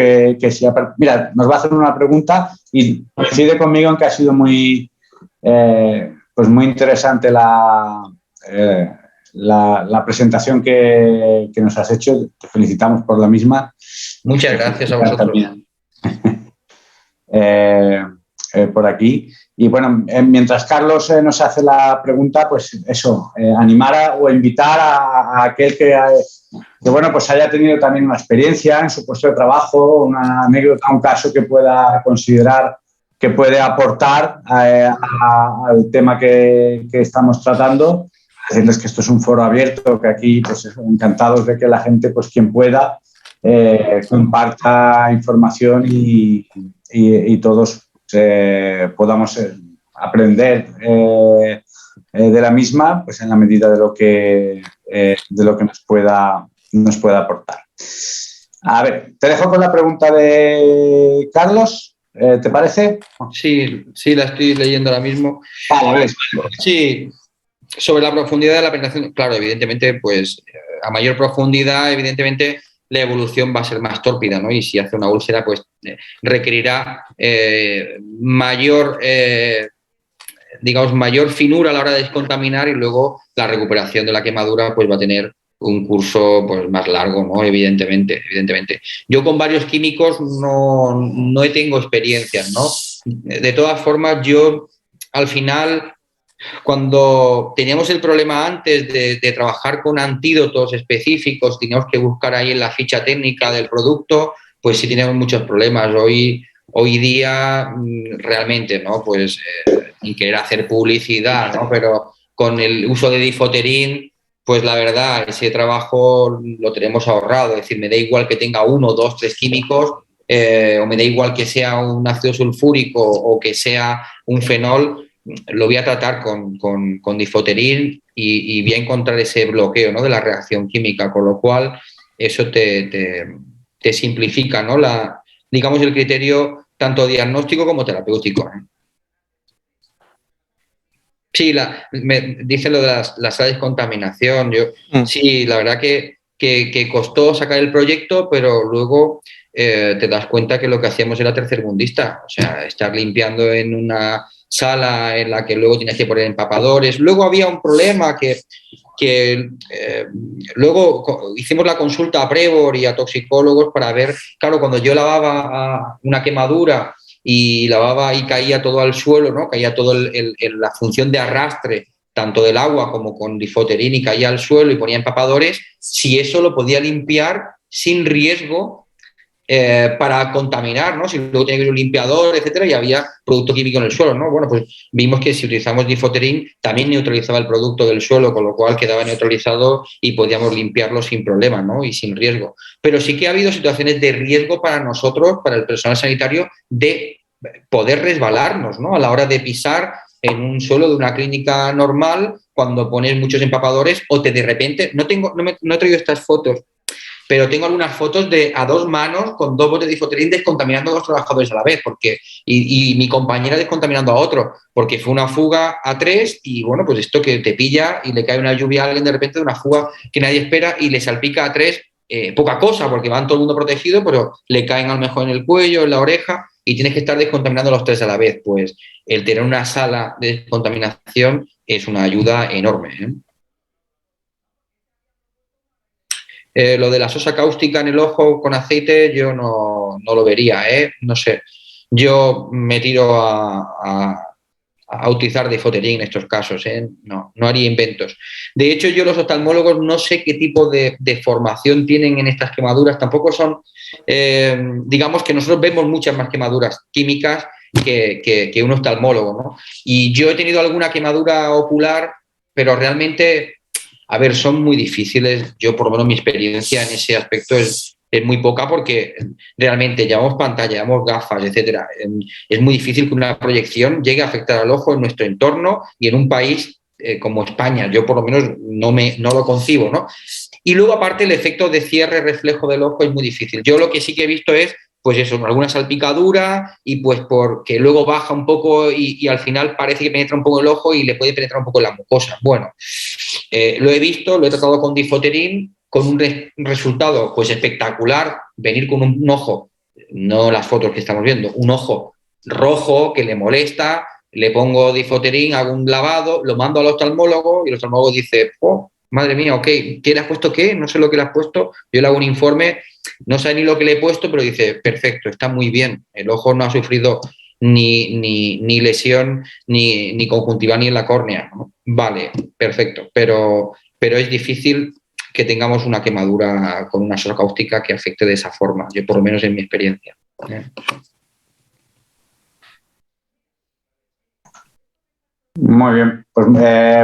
mira, nos va a hacer una pregunta y coincide conmigo en que ha sido muy interesante la presentación que nos has hecho. Te felicitamos por la misma. Muchas gracias a vosotros. Por aquí. Y bueno, mientras Carlos nos hace la pregunta, pues eso, animar o invitar a aquel que bueno, pues haya tenido también una experiencia en su puesto de trabajo, una anécdota, un caso que pueda considerar que puede aportar al tema que estamos tratando. Decirles que esto es un foro abierto, que aquí pues encantados de que la gente, pues quien pueda, comparta información y todos podamos aprender de la misma, pues en la medida de lo que nos pueda aportar. A ver, te dejo con la pregunta de Carlos, ¿te parece? Sí, la estoy leyendo ahora mismo. Vale. Sí. Sobre la profundidad de la penetración, claro, evidentemente, pues a mayor profundidad, evidentemente, la evolución va a ser más tórpida, ¿no? Y si hace una úlcera, pues requerirá mayor finura a la hora de descontaminar y luego la recuperación de la quemadura pues va a tener un curso pues más largo, ¿no? Evidentemente. Yo con varios químicos no tengo experiencias, ¿no? De todas formas, yo al final, cuando teníamos el problema antes de trabajar con antídotos específicos, teníamos que buscar ahí en la ficha técnica del producto, pues sí teníamos muchos problemas. Hoy día realmente, ¿no? Pues sin querer hacer publicidad, ¿no? Pero con el uso de Difoterin, pues la verdad, ese trabajo lo tenemos ahorrado. Es decir, me da igual que tenga 1, 2, 3 químicos, o me da igual que sea un ácido sulfúrico o que sea un fenol, lo voy a tratar con Difoterin y voy a encontrar ese bloqueo, ¿no? De la reacción química, con lo cual eso te simplifica, ¿no? Digamos el criterio tanto diagnóstico como terapéutico, ¿eh? Sí, me dice lo de la sala de descontaminación. Sí, la verdad que costó sacar el proyecto, pero luego te das cuenta que lo que hacíamos era tercermundista, o sea, estar limpiando en una sala en la que luego tienes que poner empapadores. Luego había un problema que luego hicimos la consulta a Prevor y a toxicólogos para ver, claro, cuando yo lavaba una quemadura y lavaba y caía todo al suelo, ¿no? Caía todo la función de arrastre, tanto del agua como con Difoterin, y caía al suelo y ponía empapadores, si eso lo podía limpiar sin riesgo para contaminar, ¿no? Si luego tenía que ir un limpiador, etcétera, y había producto químico en el suelo, ¿no? Bueno, pues vimos que si utilizamos Difoterin también neutralizaba el producto del suelo, con lo cual quedaba neutralizado y podíamos limpiarlo sin problema, ¿no? Y sin riesgo. Pero sí que ha habido situaciones de riesgo para nosotros, para el personal sanitario, de poder resbalarnos, ¿no? A la hora de pisar en un suelo de una clínica normal, cuando pones muchos empapadores o de repente, no he traído estas fotos, pero tengo algunas fotos de a 2 manos con 2 botes de Difoterin descontaminando a 2 trabajadores a la vez, y mi compañera descontaminando a otro, porque fue una fuga a 3 y bueno, pues esto que te pilla y le cae una lluvia a alguien de repente de una fuga que nadie espera y le salpica a 3, poca cosa, porque van todo el mundo protegido, pero le caen a lo mejor en el cuello, en la oreja, y tienes que estar descontaminando a los 3 a la vez. Pues el tener una sala de descontaminación es una ayuda enorme. Lo de la sosa cáustica en el ojo con aceite yo no lo vería, no sé. Yo me tiro a utilizar Difoterin en estos casos, no haría inventos. De hecho, yo los oftalmólogos no sé qué tipo de formación tienen en estas quemaduras, tampoco son, digamos que nosotros vemos muchas más quemaduras químicas que un oftalmólogo, ¿no? Y yo he tenido alguna quemadura ocular, pero realmente, a ver, son muy difíciles. Yo, por lo menos, mi experiencia en ese aspecto es muy poca porque realmente llevamos pantalla, llevamos gafas, etcétera. Es muy difícil que una proyección llegue a afectar al ojo en nuestro entorno y en un país como España. Yo, por lo menos, no lo concibo, ¿no? Y luego, aparte, el efecto de cierre reflejo del ojo es muy difícil. Yo lo que sí que he visto es, pues eso, alguna salpicadura y pues porque luego baja un poco y al final parece que penetra un poco el ojo y le puede penetrar un poco en la mucosa. Bueno, lo he visto, lo he tratado con Difoterin, con un resultado pues espectacular, venir con un ojo, no las fotos que estamos viendo, un ojo rojo que le molesta, le pongo Difoterin, hago un lavado, lo mando al oftalmólogo y el oftalmólogo dice, oh, madre mía, ok, ¿qué le has puesto qué? No sé lo que le has puesto, yo le hago un informe, no sé ni lo que le he puesto, pero dice, perfecto, está muy bien, el ojo no ha sufrido ni lesión, ni conjuntiva, ni en la córnea, ¿no? Vale, perfecto, pero es difícil que tengamos una quemadura con una sosa cáustica que afecte de esa forma, yo por lo menos en mi experiencia. Muy bien, pues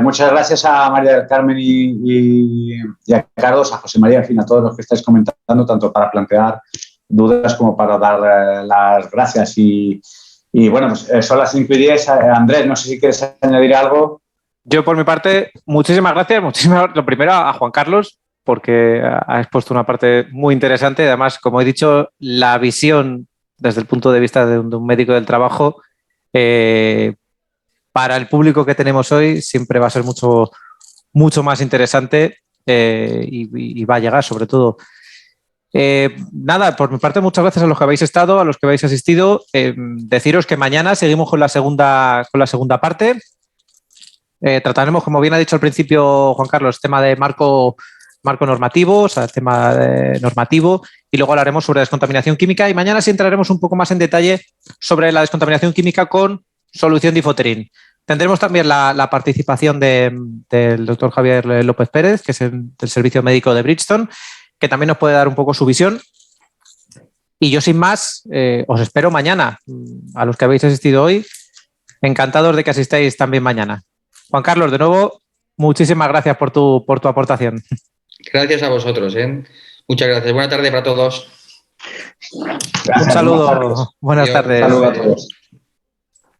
muchas gracias a María del Carmen y a Carlos, a José María, en fin, a todos los que estáis comentando, tanto para plantear dudas como para dar las gracias. Y bueno, pues son las 5:10. Andrés, no sé si quieres añadir algo. Yo, por mi parte, muchísimas gracias. Lo primero a Juan Carlos, porque ha expuesto una parte muy interesante. Además, como he dicho, la visión desde el punto de vista de un médico del trabajo, para el público que tenemos hoy, siempre va a ser mucho, mucho más interesante y va a llegar, sobre todo. Nada, por mi parte, muchas gracias a los que habéis estado, a los que habéis asistido. Deciros que mañana seguimos con la segunda parte. Trataremos, como bien ha dicho al principio Juan Carlos, tema de marco normativo, o sea, tema normativo, y luego hablaremos sobre descontaminación química y mañana sí entraremos un poco más en detalle sobre la descontaminación química con solución Difoterin. Tendremos también la participación del doctor Javier López Pérez, que es del Servicio Médico de Bridgestone, que también nos puede dar un poco su visión. Y yo, sin más, os espero mañana. A los que habéis asistido hoy, encantados de que asistáis también mañana. Juan Carlos, de nuevo, muchísimas gracias por tu aportación. Gracias a vosotros. Muchas gracias. Buena tarde para todos. Gracias, un saludo. Buenas tardes. Un saludo a todos.